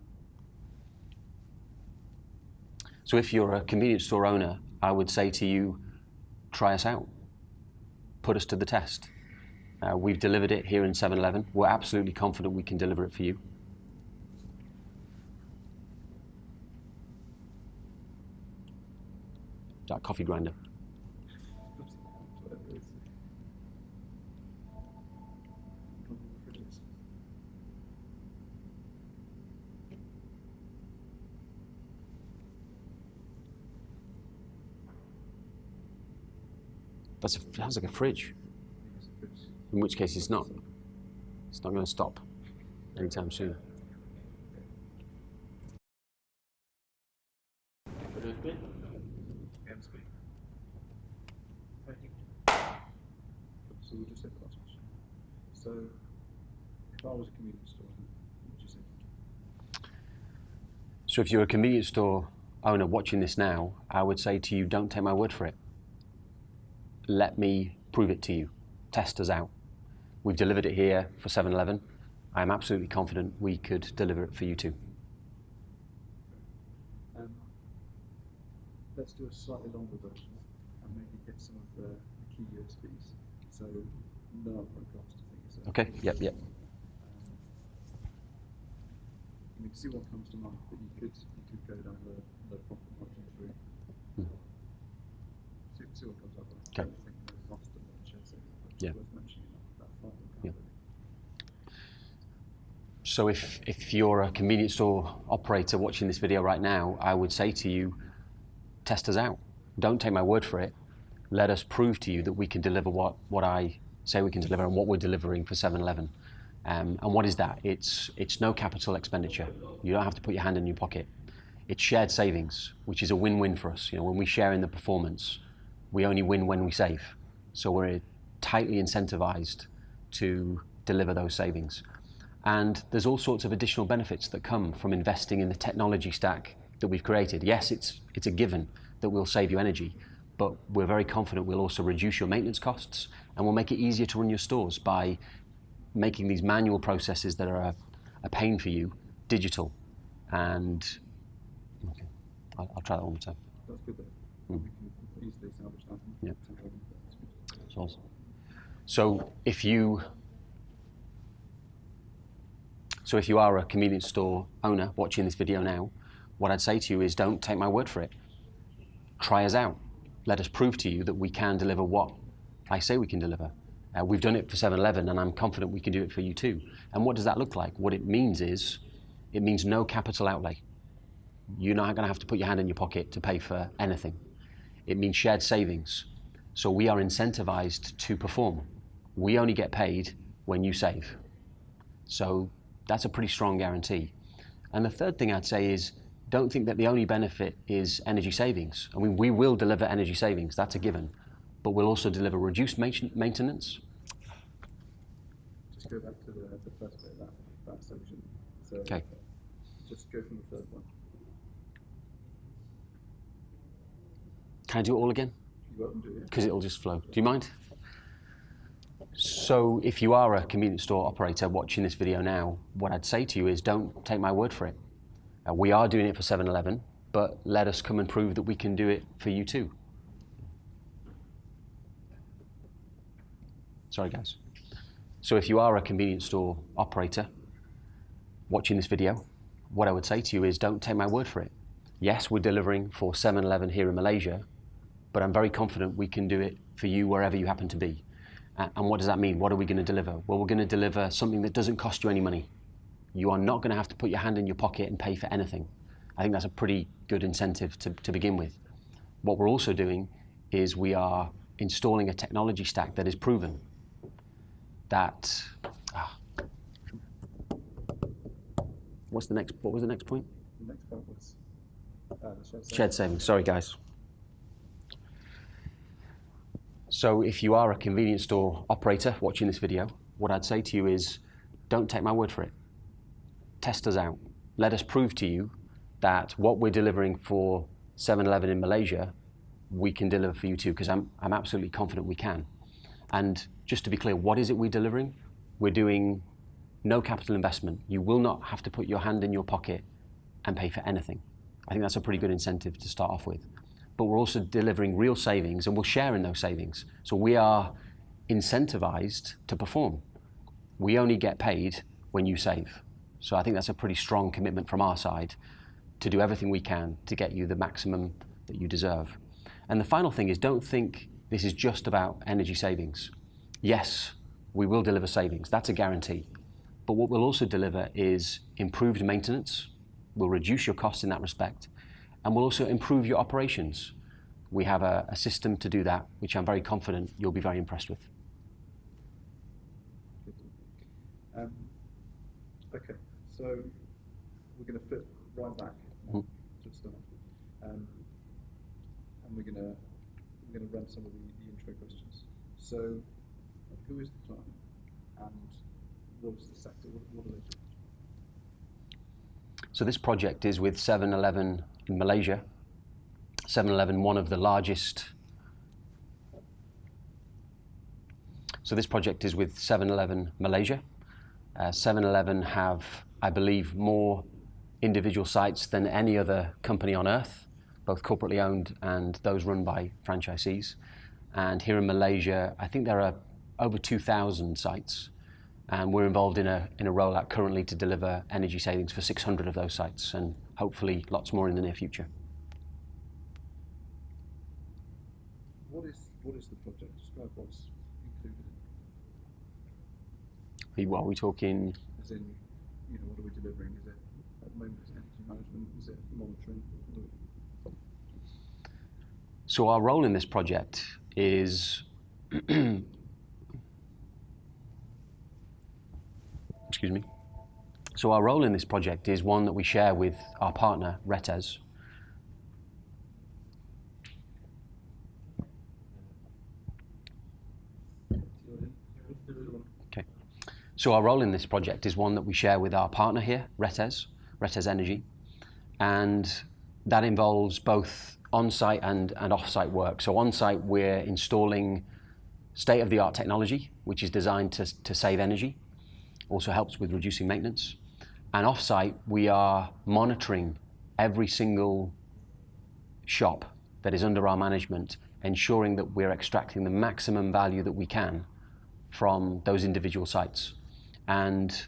So if you're a convenience store owner, I would say to you, try us out. Put us to the test. We've delivered it here in 7-Eleven. We're absolutely confident we can deliver it for you. That coffee grinder. Whatever it is. That sounds like a fridge. In which case it's not going to stop anytime soon. So we'll just take the last question. So if I was a convenience store owner, what would you say? So if you're a convenience store owner watching this now, I would say to you, don't take my word for it. Let me prove it to you. Test us out. We've delivered it here for 7-Eleven. I'm absolutely confident we could deliver it for you too. Let's do a slightly longer version and maybe get some of the key USPs. So no upfront cost, I think. So, Okay, yep. you can see what comes to mind, but you could go down the profit margin route. See what comes up. I don't think there's lost a lot of shares, but it's worth mentioning that final count. So if you're a convenience store operator watching this video right now, I would say to you, test us out. Don't take my word for it. Let us prove to you that we can deliver what I say we can deliver and what we're delivering for 7-Eleven. And what is that? It's no capital expenditure. You don't have to put your hand in your pocket. It's shared savings, which is a win-win for us. You know, when we share in the performance, we only win when we save. So we're tightly incentivized to deliver those savings. And there's all sorts of additional benefits that come from investing in the technology stack that we've created. Yes, it's a given that we'll save you energy, but we're very confident we'll also reduce your maintenance costs, and we'll make it easier to run your stores by making these manual processes that are a pain for you digital. And okay, I'll try that one more time. That's good though. We can easily establish that. Yeah. That's awesome. So if you are a convenience store owner watching this video now, what I'd say to you is don't take my word for it. Try us out. Let us prove to you that we can deliver what I say we can deliver. We've done it for 7-Eleven, and I'm confident we can do it for you too. And what does that look like? What it means is, it means no capital outlay. You're not going to have to put your hand in your pocket to pay for anything. It means shared savings. So we are incentivized to perform. We only get paid when you save. So that's a pretty strong guarantee. And the third thing I'd say is, don't think that the only benefit is energy savings. I mean, we will deliver energy savings, that's a given, but we'll also deliver reduced maintenance. Just go back to the first bit of that section. So Okay. Just go from the third one. Can I do it all again? You're welcome to it. Because it'll just flow. Do you mind? So if you are a convenience store operator watching this video now, what I'd say to you is don't take my word for it. We are doing it for 7-Eleven, but let us come and prove that we can do it for you too. Sorry guys. So if you are a convenience store operator watching this video, what I would say to you is don't take my word for it. Yes, we're delivering for 7-Eleven here in Malaysia, but I'm very confident we can do it for you wherever you happen to be. And what does that mean? What are we going to deliver? Well, we're going to deliver something that doesn't cost you any money. You are not going to have to put your hand in your pocket and pay for anything. I think that's a pretty good incentive to begin with. What we're also doing is we are installing a technology stack that is proven. What was the next point? The next part was the Shared savings. Sorry, guys. So if you are a convenience store operator watching this video, what I'd say to you is, don't take my word for it. Test us out. Let us prove to you that what we're delivering for 7-Eleven in Malaysia, we can deliver for you too, because I'm absolutely confident we can. And just to be clear, what is it we're delivering? We're doing no capital investment. You will not have to put your hand in your pocket and pay for anything. I think that's a pretty good incentive to start off with. But we're also delivering real savings, and we'll share in those savings. So we are incentivized to perform. We only get paid when you save. So I think that's a pretty strong commitment from our side to do everything we can to get you the maximum that you deserve. And the final thing is, don't think this is just about energy savings. Yes, we will deliver savings. That's a guarantee. But what we'll also deliver is improved maintenance. We'll reduce your costs in that respect. And we'll also improve your operations. We have a system to do that, which I'm very confident you'll be very impressed with. Okay, so we're going to flip right back to the start, and we're going to run some of the intro questions. So, who is the client, and what is the sector? What are they doing? So this project is with 7-Eleven in Malaysia. 7-Eleven, one of the largest. So this project is with 7-Eleven Malaysia. 7-Eleven have, I believe, more individual sites than any other company on earth, both corporately owned and those run by franchisees. And here in Malaysia, I think there are over 2,000 sites. And we're involved in a rollout currently to deliver energy savings for 600 of those sites, and hopefully lots more in the near future. What is the project? Describe what's included in it. What are we talking? As in, what are we delivering? Is it, at the moment, is it energy management? Is it monitoring? So our role in this project is excuse me. So our role in this project is one that we share with our partner, Retes. Okay. So our role in this project is one that we share with our partner here, Retes Energy. And that involves both on-site and off-site work. So on-site, we're installing state-of-the-art technology, which is designed to save energy. Also helps with reducing maintenance. And off-site, we are monitoring every single shop that is under our management, ensuring that we're extracting the maximum value that we can from those individual sites. And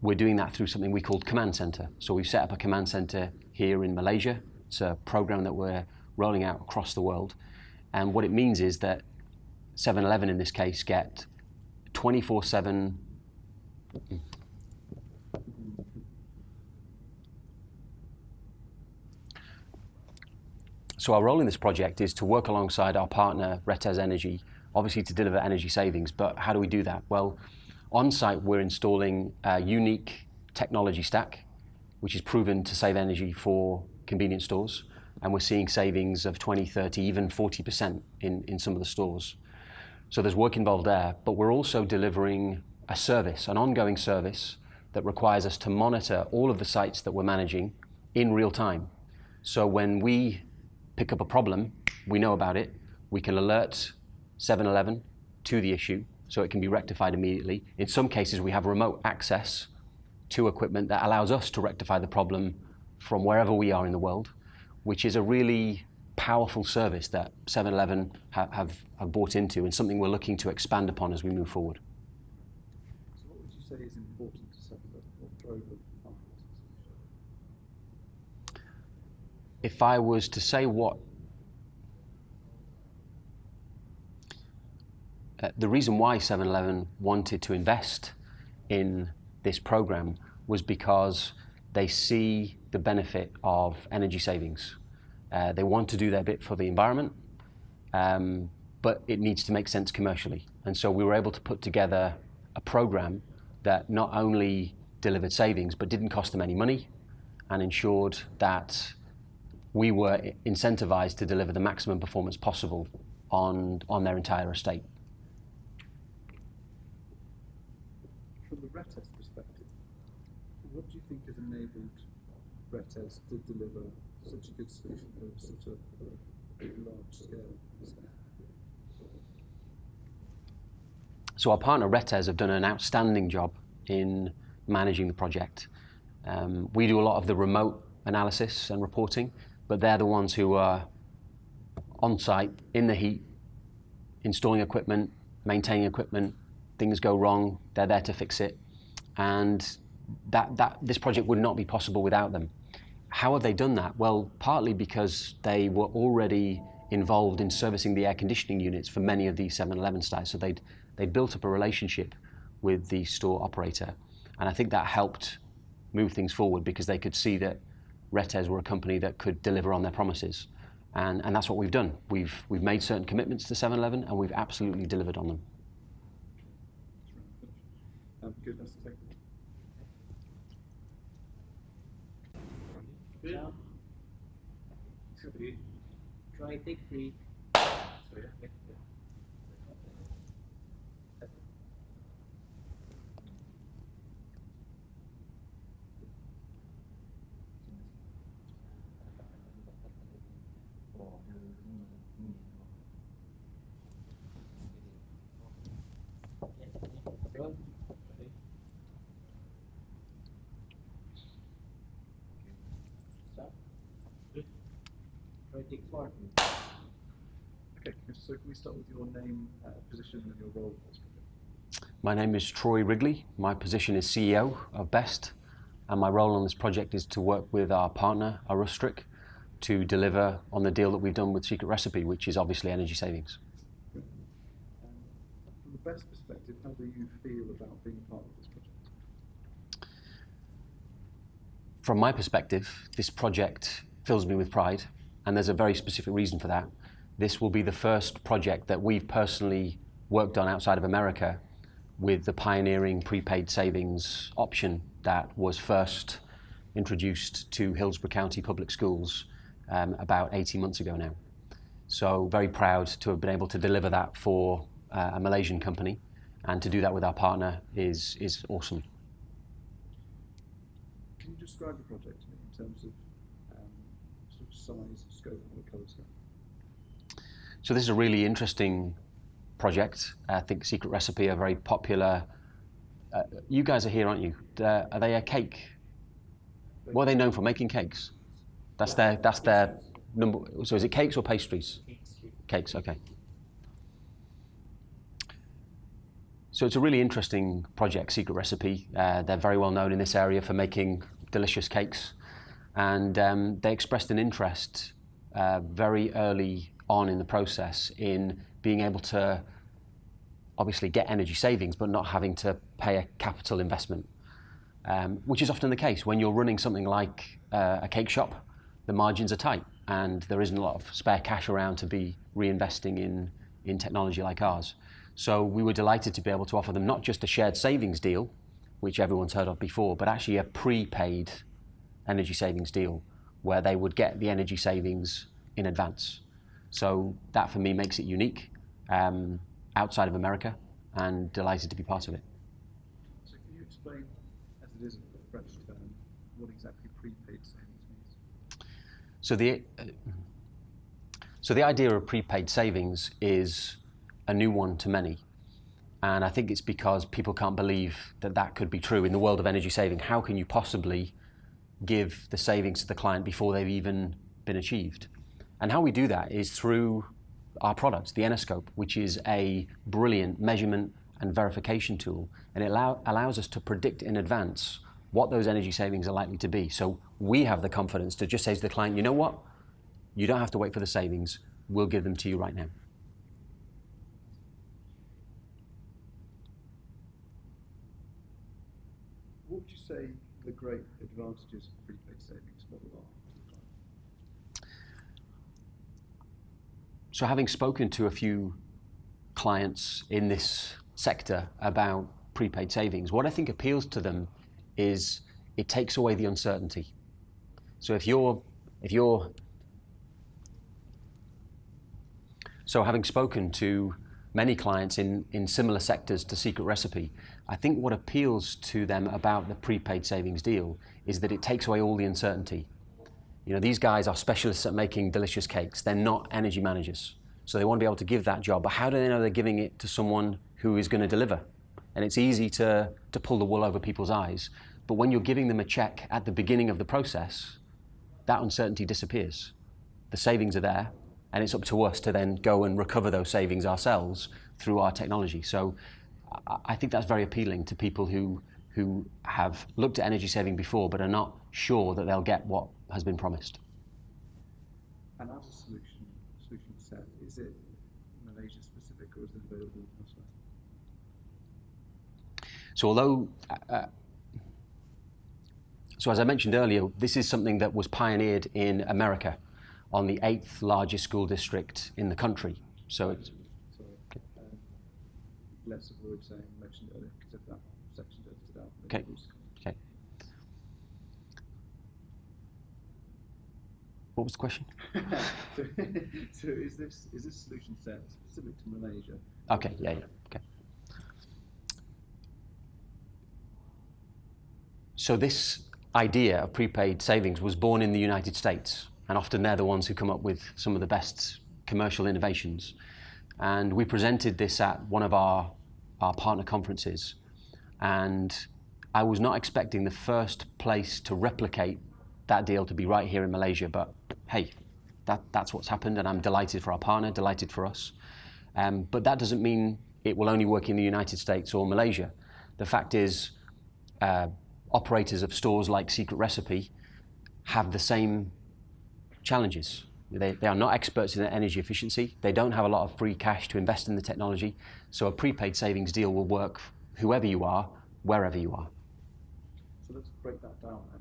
we're doing that through something we call Command Center. So we've set up a Command Center here in Malaysia. It's a program that we're rolling out across the world. And what it means is that 7-Eleven in this case get 24/7 So our role in this project is to work alongside our partner, Retes Energy, obviously to deliver energy savings. But how do we do that? Well, on site, we're installing a unique technology stack, which is proven to save energy for convenience stores. And we're seeing savings of 20, 30, even 40% in some of the stores. So there's work involved there, but we're also delivering a service, an ongoing service that requires us to monitor all of the sites that we're managing in real time. So when we pick up a problem, we know about it, we can alert 7-Eleven to the issue so it can be rectified immediately. In some cases, we have remote access to equipment that allows us to rectify the problem from wherever we are in the world, which is a really powerful service that 7-Eleven have bought into and something we're looking to expand upon as we move forward. So what would you say is important to 7-Eleven? What drove the finance? If I was to say what the reason why 7-Eleven wanted to invest in this program was because they see the benefit of energy savings. They want to do their bit for the environment, but it needs to make sense commercially. And so we were able to put together a program that not only delivered savings, but didn't cost them any money and ensured that we were incentivized to deliver the maximum performance possible on their entire estate. From the RETES perspective, what do you think has enabled RETES to deliver such a good solution over such a large scale? So our partner RETES have done an outstanding job in managing the project. We do a lot of the remote analysis and reporting, but they're the ones who are on site, in the heat, installing equipment, maintaining equipment. Things go wrong, they're there to fix it. And this project would not be possible without them. How have they done that? Well, partly because they were already involved in servicing the air conditioning units for many of these 7-Eleven sites. So they'd built up a relationship with the store operator. And I think that helped move things forward because they could see that RETES were a company that could deliver on their promises. And that's what we've done. We've made certain commitments to 7-Eleven and we've absolutely delivered on them. Good, that's the second. Good. Three. Try take 3. Sorry. Stop. Good. Try take 4. Okay, so can we start with your name, position, and your role in this project? My name is Troy Wrigley. My position is CEO of BEST, and my role on this project is to work with our partner, Arustric, to deliver on the deal that we've done with Secret Recipe, which is obviously energy savings. From the BEST perspective, how do you feel about being part of this project? From my perspective, this project fills me with pride, and there's a very specific reason for that. This will be the first project that we've personally worked on outside of America with the pioneering prepaid savings option that was first introduced to Hillsborough County Public Schools about 18 months ago now. So very proud to have been able to deliver that for a Malaysian company, and to do that with our partner is awesome. Can you describe the project to me in terms of sort of size, scope, and what colours? So this is a really interesting project. I think Secret Recipe are very popular. You guys are here, aren't you? Are they a cake? What are they known for? Making cakes. That's their number. So is it cakes or pastries? Cakes. Okay. So it's a really interesting project, Secret Recipe. They're very well known in this area for making delicious cakes, and they expressed an interest very early on in the process in being able to obviously get energy savings, but not having to pay a capital investment, which is often the case when you're running something like a cake shop. The margins are tight, and there isn't a lot of spare cash around to be reinvesting in technology like ours. So we were delighted to be able to offer them not just a shared savings deal, which everyone's heard of before, but actually a prepaid energy savings deal where they would get the energy savings in advance. So that for me makes it unique outside of America, and delighted to be part of it. So can you explain, as it is a French term, what exactly prepaid savings means? So the idea of prepaid savings is a new one to many. And I think it's because people can't believe that that could be true in the world of energy saving. How can you possibly give the savings to the client before they've even been achieved? And how we do that is through our product, the Enoscope, which is a brilliant measurement and verification tool. And it allows us to predict in advance what those energy savings are likely to be. So we have the confidence to just say to the client, you know what? You don't have to wait for the savings. We'll give them to you right now. the great advantages of prepaid savings? What are? So having spoken to a few clients in this sector about prepaid savings, what I think appeals to them is it takes away the uncertainty. So so having spoken to many clients in similar sectors to Secret Recipe, I think what appeals to them about the prepaid savings deal is that it takes away all the uncertainty. You know, these guys are specialists at making delicious cakes. They're not energy managers. So they want to be able to give that job. But how do they know they're giving it to someone who is going to deliver? And it's easy to pull the wool over people's eyes. But when you're giving them a check at the beginning of the process, that uncertainty disappears. The savings are there, and it's up to us to then go and recover those savings ourselves through our technology. So I think that's very appealing to people who have looked at energy saving before but are not sure that they'll get what has been promised. And as a solution set, is it Malaysia specific or is it available elsewhere? So although, so as I mentioned earlier, this is something that was pioneered in America on the 8th largest school district in the country. So it's... Sorry. Let's avoid saying mentioned earlier because if that section goes out. Okay. Okay. What was the question? so is this solution set specific to Malaysia? Okay, yeah, okay. So this idea of prepaid savings was born in the United States, and often they're the ones who come up with some of the best commercial innovations. And we presented this at one of our partner conferences, and I was not expecting the first place to replicate that deal to be right here in Malaysia, but hey, that's what's happened, and I'm delighted for our partner, delighted for us. But that doesn't mean it will only work in the United States or Malaysia. The fact is, operators of stores like Secret Recipe have the same challenges. They are not experts in energy efficiency. They don't have a lot of free cash to invest in the technology. So a prepaid savings deal will work whoever you are, wherever you are. So let's break that down then.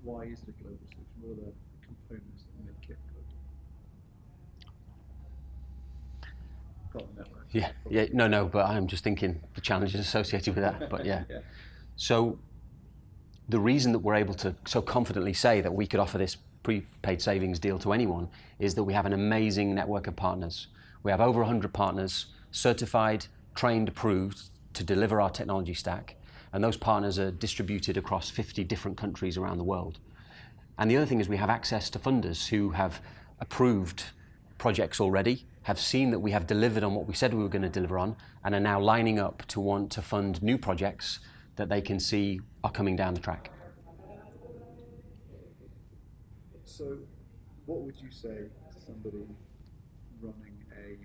Why is it a global solution? What are the components that make it global? Got the network. Yeah, no, but I'm just thinking the challenges associated with that, but yeah. Yeah. So the reason that we're able to so confidently say that we could offer this prepaid savings deal to anyone is that we have an amazing network of partners. We have over 100 partners, certified, trained, approved to deliver our technology stack. And those partners are distributed across 50 different countries around the world. And the other thing is we have access to funders who have approved projects already, have seen that we have delivered on what we said we were going to deliver on, and are now lining up to want to fund new projects that they can see are coming down the track. So what would you say to somebody running a,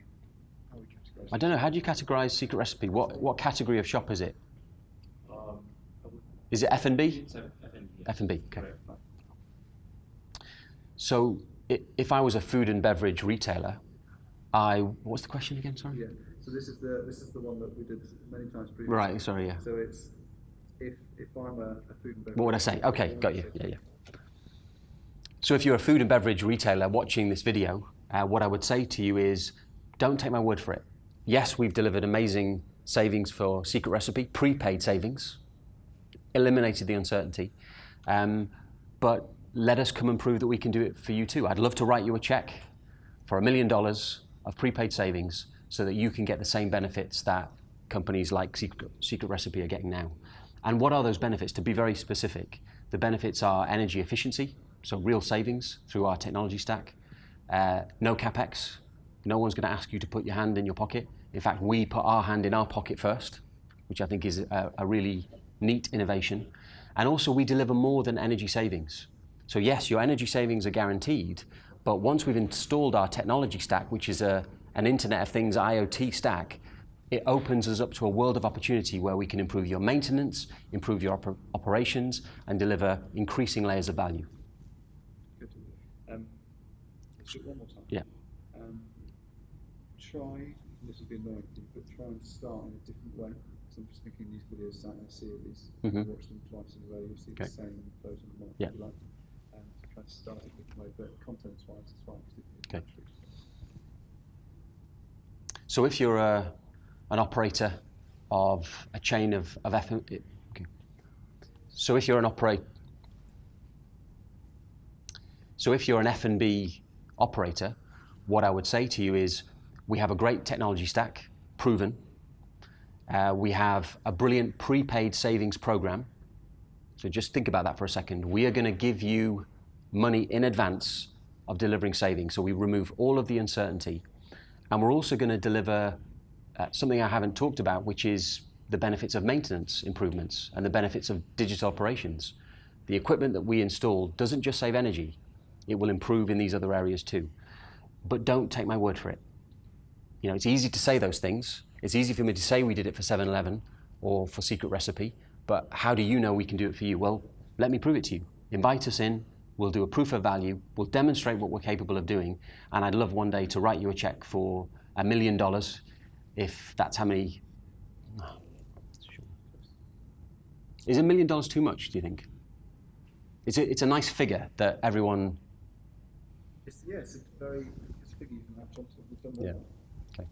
how would you categorize it? I don't know, how do you categorize Secret Recipe? What category of shop is it? Is it F&B? It's F&B. F&B, okay. Right. So if I was a food and beverage retailer, what's the question again, sorry? Yeah. So this is the one that we did many times previously. Right, sorry, yeah. So it's if I'm a food and beverage. What would I say? Okay, got you, yeah. So if you're a food and beverage retailer watching this video, what I would say to you is, don't take my word for it. Yes, we've delivered amazing savings for Secret Recipe, prepaid savings, eliminated the uncertainty, but let us come and prove that we can do it for you too. I'd love to write you a check for $1 million of prepaid savings so that you can get the same benefits that companies like Secret Recipe are getting now. And what are those benefits? To be very specific, the benefits are energy efficiency, so real savings through our technology stack, no capex. No one's going to ask you to put your hand in your pocket. In fact, we put our hand in our pocket first, which I think is a really neat innovation. And also we deliver more than energy savings. So yes, your energy savings are guaranteed, but once we've installed our technology stack, which is an Internet of Things IoT stack, it opens us up to a world of opportunity where we can improve your maintenance, improve your operations, and deliver increasing layers of value. Good. Let's do it one more time. Yeah. Try, this will be annoying for you, but try and start in a different way because I'm just thinking these videos sat in a series. Mhm. Watch them twice in a row. You'll see Okay. the same photo of the mark Yeah. if you like. And try to start it different way, but contents-wise, it's fine. 'Cause it Okay. actually- So if you're an operator of a chain of F, okay. So if you're an F&B operator, what I would say to you is we have a great technology stack, proven. We have a brilliant prepaid savings program. So just think about that for a second. We are going to give you money in advance of delivering savings. So we remove all of the uncertainty. And we're also going to deliver something I haven't talked about, which is the benefits of maintenance improvements and the benefits of digital operations. The equipment that we install doesn't just save energy, it will improve in these other areas too. But don't take my word for it. You know, it's easy to say those things. It's easy for me to say we did it for 7-Eleven or for Secret Recipe, but how do you know we can do it for you? Well, let me prove it to you. Invite us in, we'll do a proof of value, we'll demonstrate what we're capable of doing, and I'd love one day to write you a check for $1 million if that's how many. Is $1 million too much, do you think? It's a nice figure that everyone. It's a figure you can latch onto. We've done well. Yeah. Okay.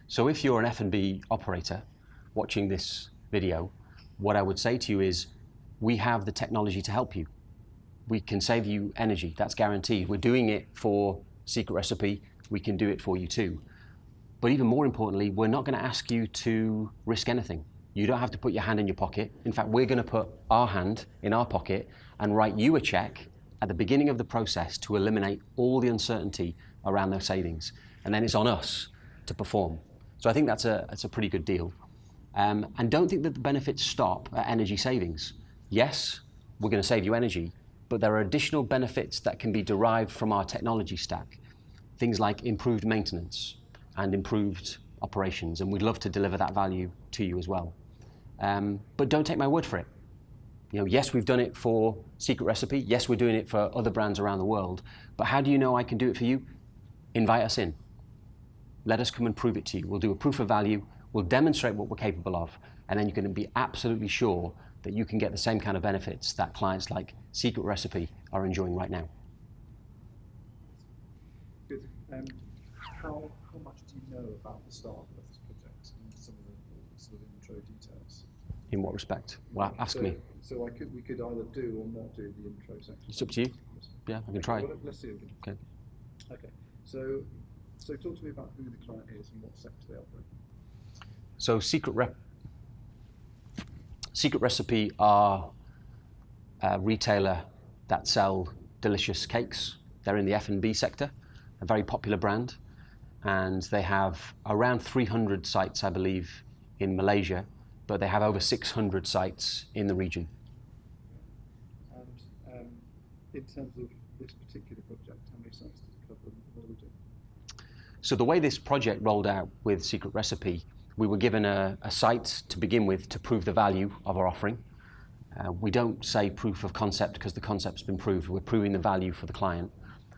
So if you're an F&B operator watching this video, what I would say to you is we have the technology to help you. We can save you energy, that's guaranteed. We're doing it for Secret Recipe, we can do it for you too. But even more importantly, we're not going to ask you to risk anything. You don't have to put your hand in your pocket. In fact, we're going to put our hand in our pocket and write you a check at the beginning of the process to eliminate all the uncertainty around those savings. And then it's on us to perform. So I think that's a pretty good deal. And don't think that the benefits stop at energy savings. Yes, we're going to save you energy, but there are additional benefits that can be derived from our technology stack. Things like improved maintenance and improved operations, and we'd love to deliver that value to you as well. But don't take my word for it. You know, yes, we've done it for Secret Recipe. Yes, we're doing it for other brands around the world. But how do you know I can do it for you? Invite us in. Let us come and prove it to you. We'll do a proof of value. We'll demonstrate what we're capable of. And then you're going to be absolutely sure that you can get the same kind of benefits that clients like Secret Recipe are enjoying right now. Good. How much do you know about the start of this project and some of the sort of intro details? In what respect? Well, ask me. So we could either do or not do the intro section. It's up to you. Yeah, I can try. Well, let's see again. Okay. Okay. So talk to me about who the client is and what sector they operate. So Secret Recipe are a retailer that sell delicious cakes. They're in the F&B sector, a very popular brand, and they have around 300 sites, I believe, in Malaysia, but they have over 600 sites in the region. And in terms of this particular project, how many sites does it cover and what do we do? So the way this project rolled out with Secret Recipe, we were given a site to begin with to prove the value of our offering. We don't say proof of concept because the concept's been proved. We're proving the value for the client.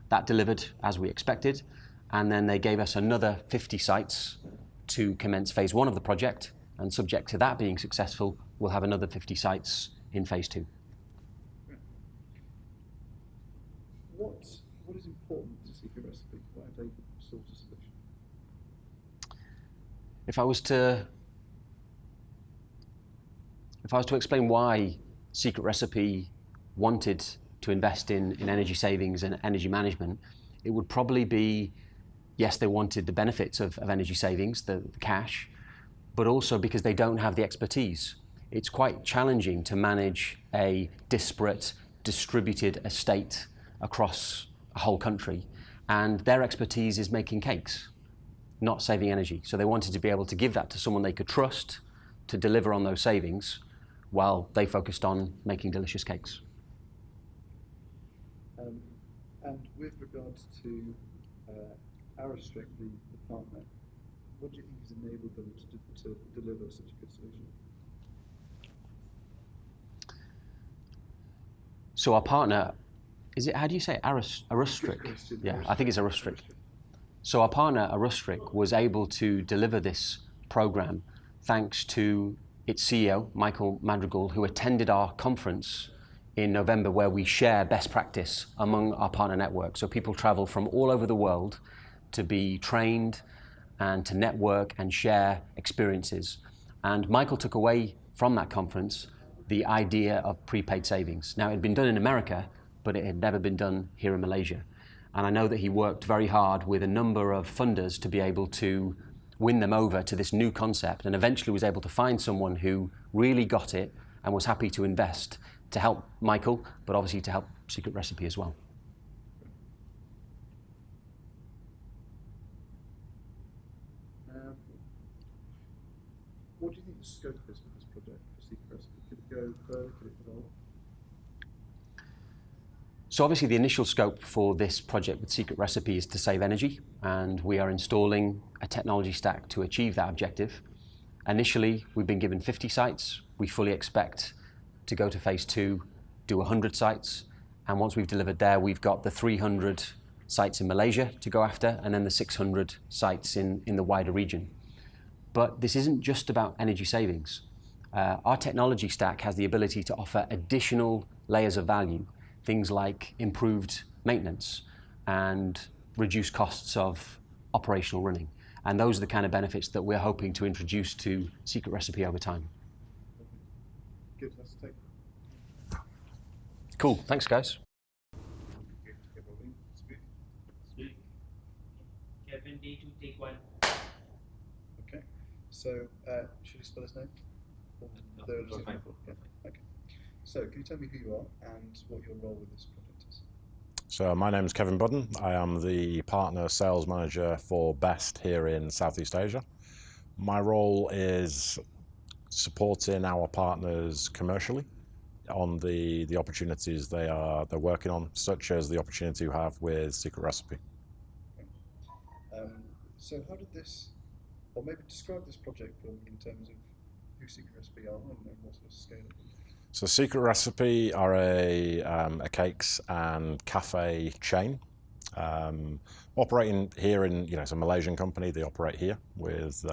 That delivered as we expected, and then they gave us another 50 sites to commence phase 1 of the project, and subject to that being successful, we'll have another 50 sites in phase 2. What is important to Secret Recipe? Why have they sought a solution? If I was to explain why Secret Recipe wanted to invest in energy savings and energy management, it would probably be, yes, they wanted the benefits of energy savings, the cash, but also because they don't have the expertise. It's quite challenging to manage a disparate, distributed estate across a whole country, and their expertise is making cakes, not saving energy. So they wanted to be able to give that to someone they could trust to deliver on those savings while they focused on making delicious cakes. And with regards to Arrostrick, the partner, what do you think has enabled them to deliver such a good solution? So our partner, is it, how do you say it? Arrostrick? Yeah, I think it's Arrostrick. So our partner, Arustrik, was able to deliver this program thanks to its CEO, Michael Madrigal, who attended our conference in November where we share best practice among our partner network. So people travel from all over the world to be trained and to network and share experiences. And Michael took away from that conference the idea of prepaid savings. Now, it had been done in America, but it had never been done here in Malaysia. And I know that he worked very hard with a number of funders to be able to win them over to this new concept, and eventually was able to find someone who really got it and was happy to invest to help Michael, but obviously to help Secret Recipe as well. What do you think the scope is for this project for Secret Recipe? Could it go further? Could it evolve? So obviously the initial scope for this project with Secret Recipe is to save energy, and we are installing a technology stack to achieve that objective. Initially, we've been given 50 sites. We fully expect to go to phase 2, do 100 sites, and once we've delivered there, we've got the 300 sites in Malaysia to go after, and then the 600 sites in the wider region. But this isn't just about energy savings. Our technology stack has the ability to offer additional layers of value, things like improved maintenance and reduced costs of operational running. And those are the kind of benefits that we're hoping to introduce to Secret Recipe over time. Good, let's take. Cool, thanks guys. Kevin, D2, take 1. Okay, so should we spell his name? Fine. Yeah. Okay. So can you tell me who you are and what your role with this project is? So my name is Kevin Budden. I am the partner sales manager for Best here in Southeast Asia. My role is supporting our partners commercially on the opportunities they're working on, such as the opportunity we have with Secret Recipe. So how did this, or maybe describe this project for me in terms of who Secret Recipe are and what sort of scale it is? So Secret Recipe are a cakes and cafe chain operating here in, it's a Malaysian company. They operate here with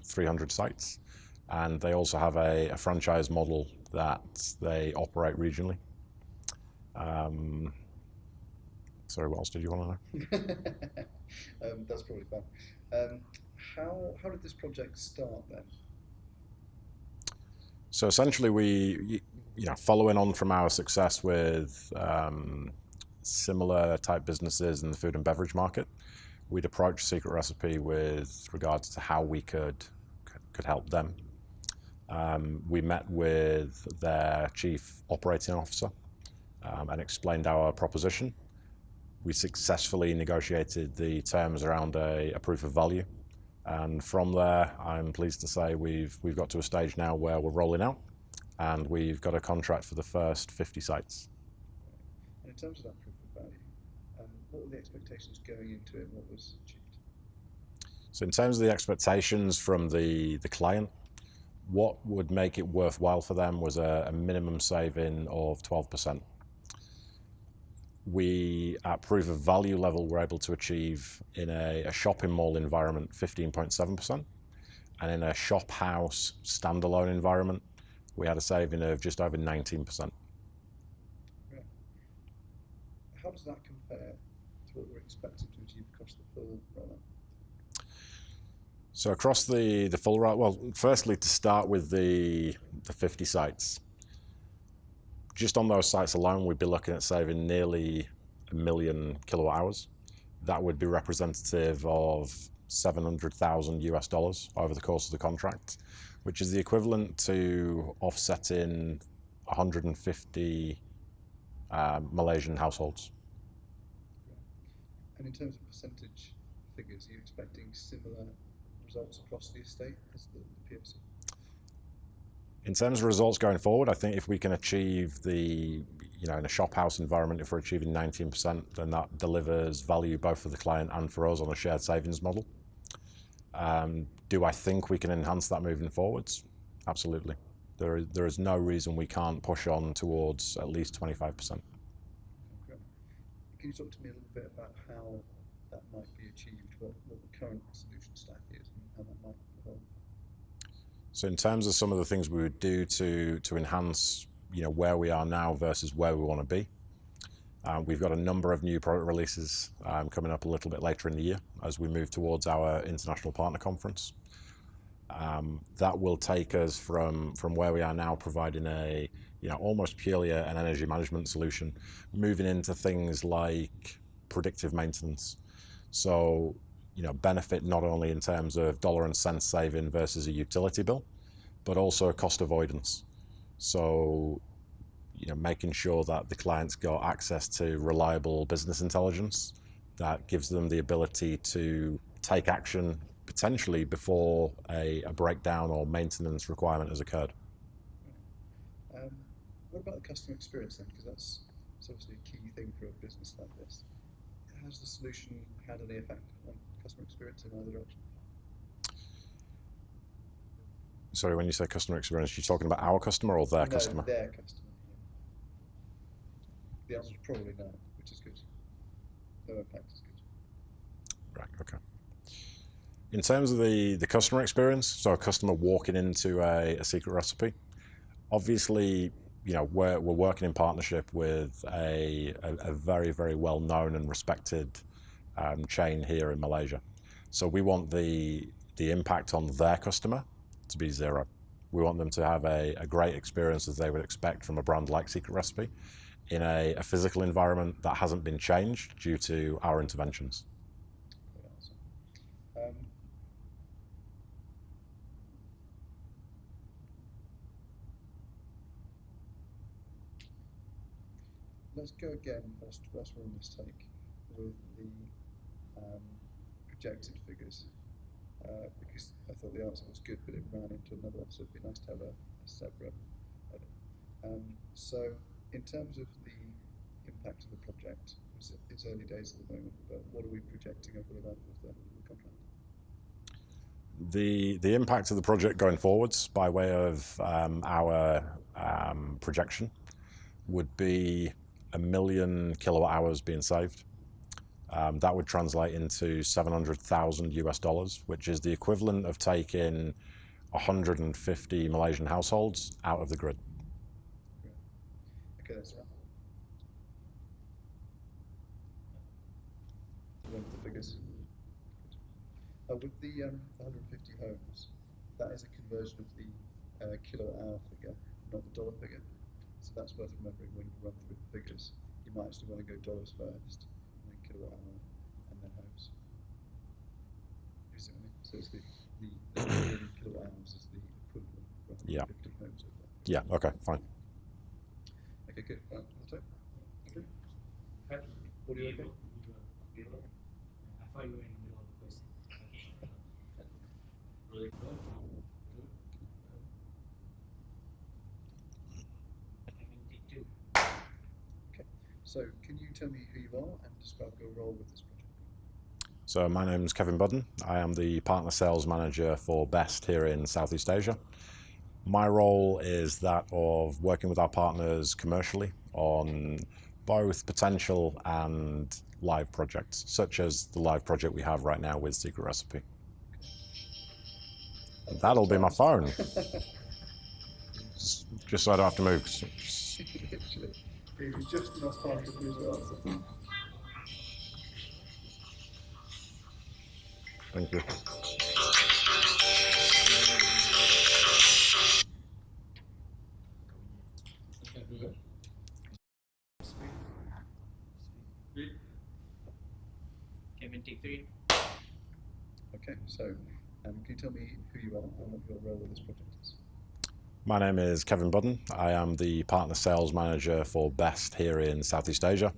300 sites, and they also have a franchise model that they operate regionally. Sorry, what else did you want to know? That's probably fine. How did this project start then? So essentially, we, following on from our success with similar type businesses in the food and beverage market, we'd approached Secret Recipe with regards to how we could help them. We met with their chief operating officer and explained our proposition. We successfully negotiated the terms around a proof of value. And from there, I'm pleased to say we've got to a stage now where we're rolling out, and we've got a contract for the first 50 sites. And in terms of that proof of value, what were the expectations going into it and what was achieved? So in terms of the expectations from the client, what would make it worthwhile for them was a minimum saving of 12%. We, at proof of value level, were able to achieve in a shopping mall environment 15.7%, and in a shop house standalone environment, we had a saving of just over 19%. Yeah. How does that compare to what we're expected to achieve across the full rollout? So across the full route, well, firstly, to start with the 50 sites, just on those sites alone, we'd be looking at saving nearly 1 million kilowatt hours. That would be representative of $700,000 over the course of the contract, which is the equivalent to offsetting 150 Malaysian households. And in terms of percentage figures, are you expecting similar results across the estate as the PFC? In terms of results going forward, I think if we can achieve in a shop house environment, if we're achieving 19%, then that delivers value both for the client and for us on a shared savings model. Do I think we can enhance that moving forwards? Absolutely. There is no reason we can't push on towards at least 25%. Okay. Can you talk to me a little bit about how that might be achieved, what the current solution stack is, and how that might evolve. So in terms of some of the things we would do to enhance, where we are now versus where we want to be, we've got a number of new product releases coming up a little bit later in the year as we move towards our international partner conference. That will take us from where we are now, providing almost purely an energy management solution, moving into things like predictive maintenance. So, benefit not only in terms of dollar and cent saving versus a utility bill, but also cost avoidance. So, making sure that the clients got access to reliable business intelligence that gives them the ability to take action potentially before a breakdown or maintenance requirement has occurred. What about the customer experience then? Because that's obviously a key thing for a business like this. Has the solution had any effect on customer experience in either direction? Sorry, when you say customer experience, you're talking about our customer or their No, customer? their customer. The answer is probably no, which is good. No impact is good. Right, okay. In terms of the customer experience, so a customer walking into a secret recipe, obviously, we're working in partnership with a very, very well-known and respected chain here in Malaysia. So we want the impact on their customer to be zero. We want them to have a great experience as they would expect from a brand like Secret Recipe in a physical environment that hasn't been changed due to our interventions. Good answer. Let's go again, whilst we're on this take, with the projected figures, because I thought the answer was good, but it ran into another one, so it'd be nice to have a separate edit. So, in terms of the impact of the project, it's early days at the moment, but what are we projecting over the life of the contract? The impact of the project going forwards, by way of our projection, would be 1 million kilowatt hours being saved. That would translate into $700,000 which is the equivalent of taking 150 Malaysian households out of the grid. Okay, that's right. Remember the figures. With the 150 homes, that is a conversion of the kilowatt hour figure, not the dollar figure. So that's worth remembering when you run through the figures. You might actually want to go dollars first, and then kilowatt hour, and then homes. You see what I mean? So it's the kilowatt hours is the equivalent for 150 homes of that. Yeah, okay, fine. Okay, good. Right, that's it. Okay. Okay. Audio okay? I thought you were in the middle of the question. Really good. So, can you tell me who you are and describe your role with this project? So my name's Kevin Budden. I am the partner sales manager for BEST here in Southeast Asia. My role is that of working with our partners commercially on both potential and live projects, such as the live project we have right now with Secret Recipe. And that'll be my phone. Just so I don't have to move. Literally. It was just enough time to lose your answer. Thank you. Kevin, take 3. Okay, so can you tell me who you are and what your role with this project is? My name is Kevin Budden. I am the partner sales manager for BEST here in Southeast Asia.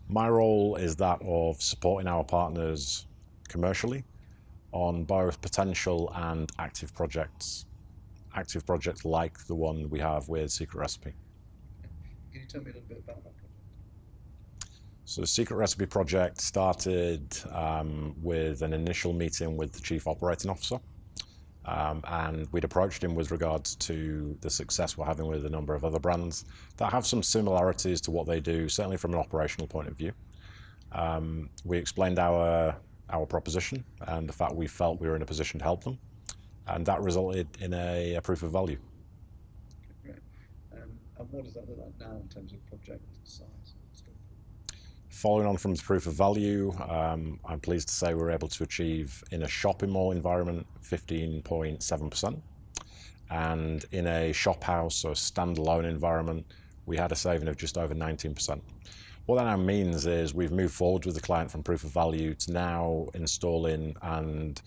My role is that of supporting our partners commercially on both potential and active projects like the one we have with Secret Recipe. Can you tell me a little bit about that project? So the Secret Recipe project started with an initial meeting with the Chief Operating Officer. And we'd approached him with regards to the success we're having with a number of other brands that have some similarities to what they do, certainly from an operational point of view. We explained our proposition and the fact we felt we were in a position to help them, and that resulted in a proof of value. Okay, great. And what does that look like now in terms of project size and scope? Following on from the proof of value, I'm pleased to say we were able to achieve in a shopping mall environment 15.7%, and in a shop house or standalone environment, we had a saving of just over 19%. What that now means is we've moved forward with the client from proof of value to now installing and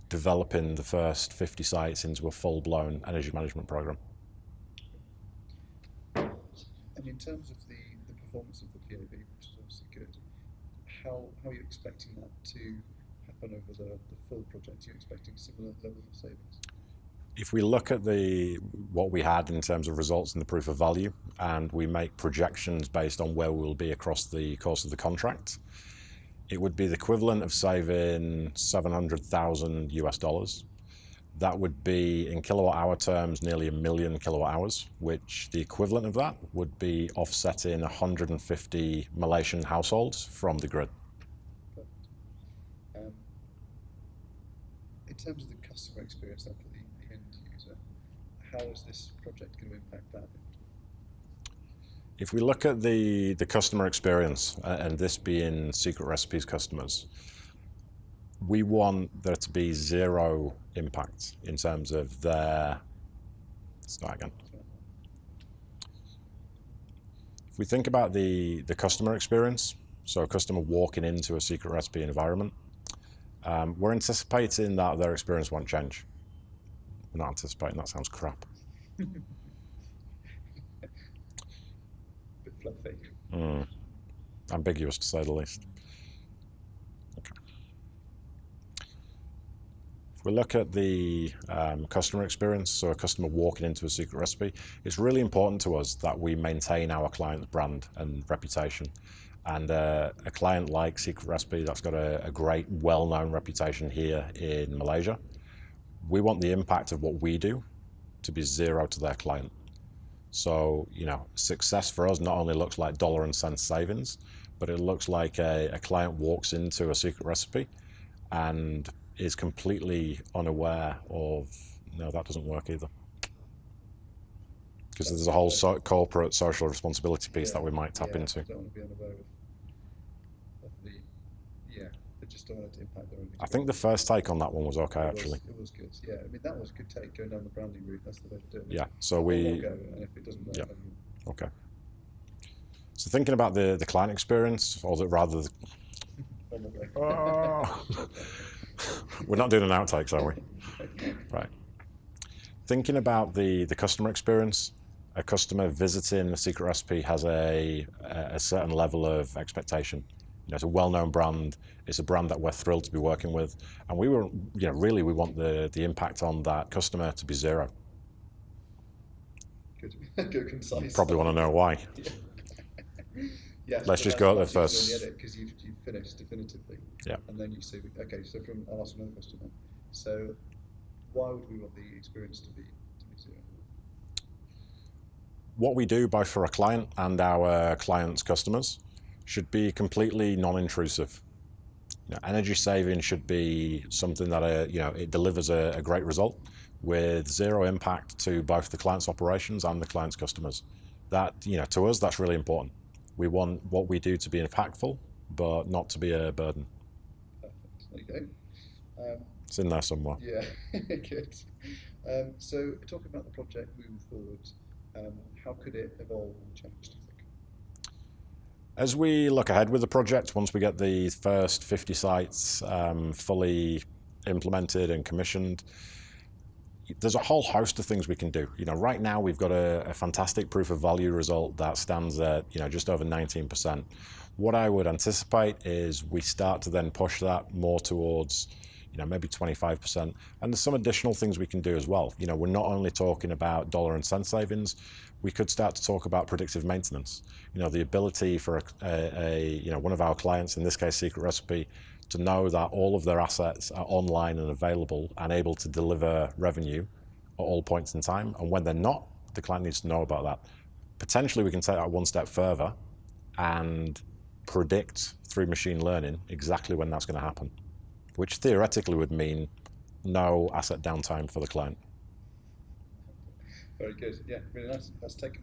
developing the first 50 sites into a full-blown energy management program. And in terms of the performance of the PAV, which is obviously good, how are you expecting that to happen over the full project? Are you expecting similar levels of savings? If we look at what we had in terms of results in the proof of value, and we make projections based on where we'll be across the course of the contract, it would be the equivalent of saving $700,000. That would be, in kilowatt hour terms, nearly 1 million kilowatt hours, which the equivalent of that would be offsetting 150 Malaysian households from the grid. In terms of the customer experience then for the end user, how is this project going to impact that? If we look at the customer experience, and this being Secret Recipes customers, we want there to be zero impact in terms of their... Start again. If we think about the customer experience, so a customer walking into a Secret Recipe environment, we're anticipating that their experience won't change. We're not anticipating, that sounds crap. Bit fluffy. Ambiguous to say the least. Okay. If we look at the customer experience, so a customer walking into a Secret Recipe, it's really important to us that we maintain our client's brand and reputation. And a client like Secret Recipe that's got a great, well-known reputation here in Malaysia, we want the impact of what we do to be zero to their client. So, success for us not only looks like dollar and cent savings, but it looks like a client walks into a Secret Recipe and is completely unaware of, no, that doesn't work either. Because there's a whole corporate social responsibility piece that we might tap into. I don't want to be unaware of they just don't want it to impact their own experience. I think the first take on that one was okay, actually. It was good, yeah. I mean, that was a good take, going down the branding route. That's the way to do it. Yeah, so We'll we... go, and if it doesn't work, Yeah. then Okay. So thinking about the client experience, or rather... We're not doing an outtakes, are we? Right. Thinking about the customer experience, a customer visiting a Secret Recipe has a certain level of expectation. It's a well-known brand. It's a brand that we're thrilled to be working with, and we really want the impact on that customer to be zero. Good, good, concise. You probably want to know why. Yeah, Let's so just go at the that's usually first. the edit, because you've finished definitively. Yeah. And then you say, okay, so I'll ask another question then. So why would we want the experience to be zero? What we do, both for a client and our clients' customers, should be completely non-intrusive. Energy saving should be something that it delivers a great result with zero impact to both the client's operations and the client's customers. That, to us, that's really important. We want what we do to be impactful, but not to be a burden. Perfect. There you go. It's in there somewhere. Yeah, good. So talking about the project moving forward, how could it evolve and change, do you think? As we look ahead with the project, once we get the first 50 sites fully implemented and commissioned, there's a whole host of things we can do. Right now we've got a fantastic proof of value result that stands at just over 19%. What I would anticipate is we start to then push that more towards maybe 25%. And there's some additional things we can do as well. We're not only talking about dollar and cent savings, we could start to talk about predictive maintenance. The ability for one of our clients, in this case Secret Recipe, to know that all of their assets are online and available and able to deliver revenue at all points in time. And when they're not, the client needs to know about that. Potentially we can take that one step further and predict through machine learning exactly when that's going to happen, which theoretically would mean no asset downtime for the client. Very good. Yeah, really nice. Let's take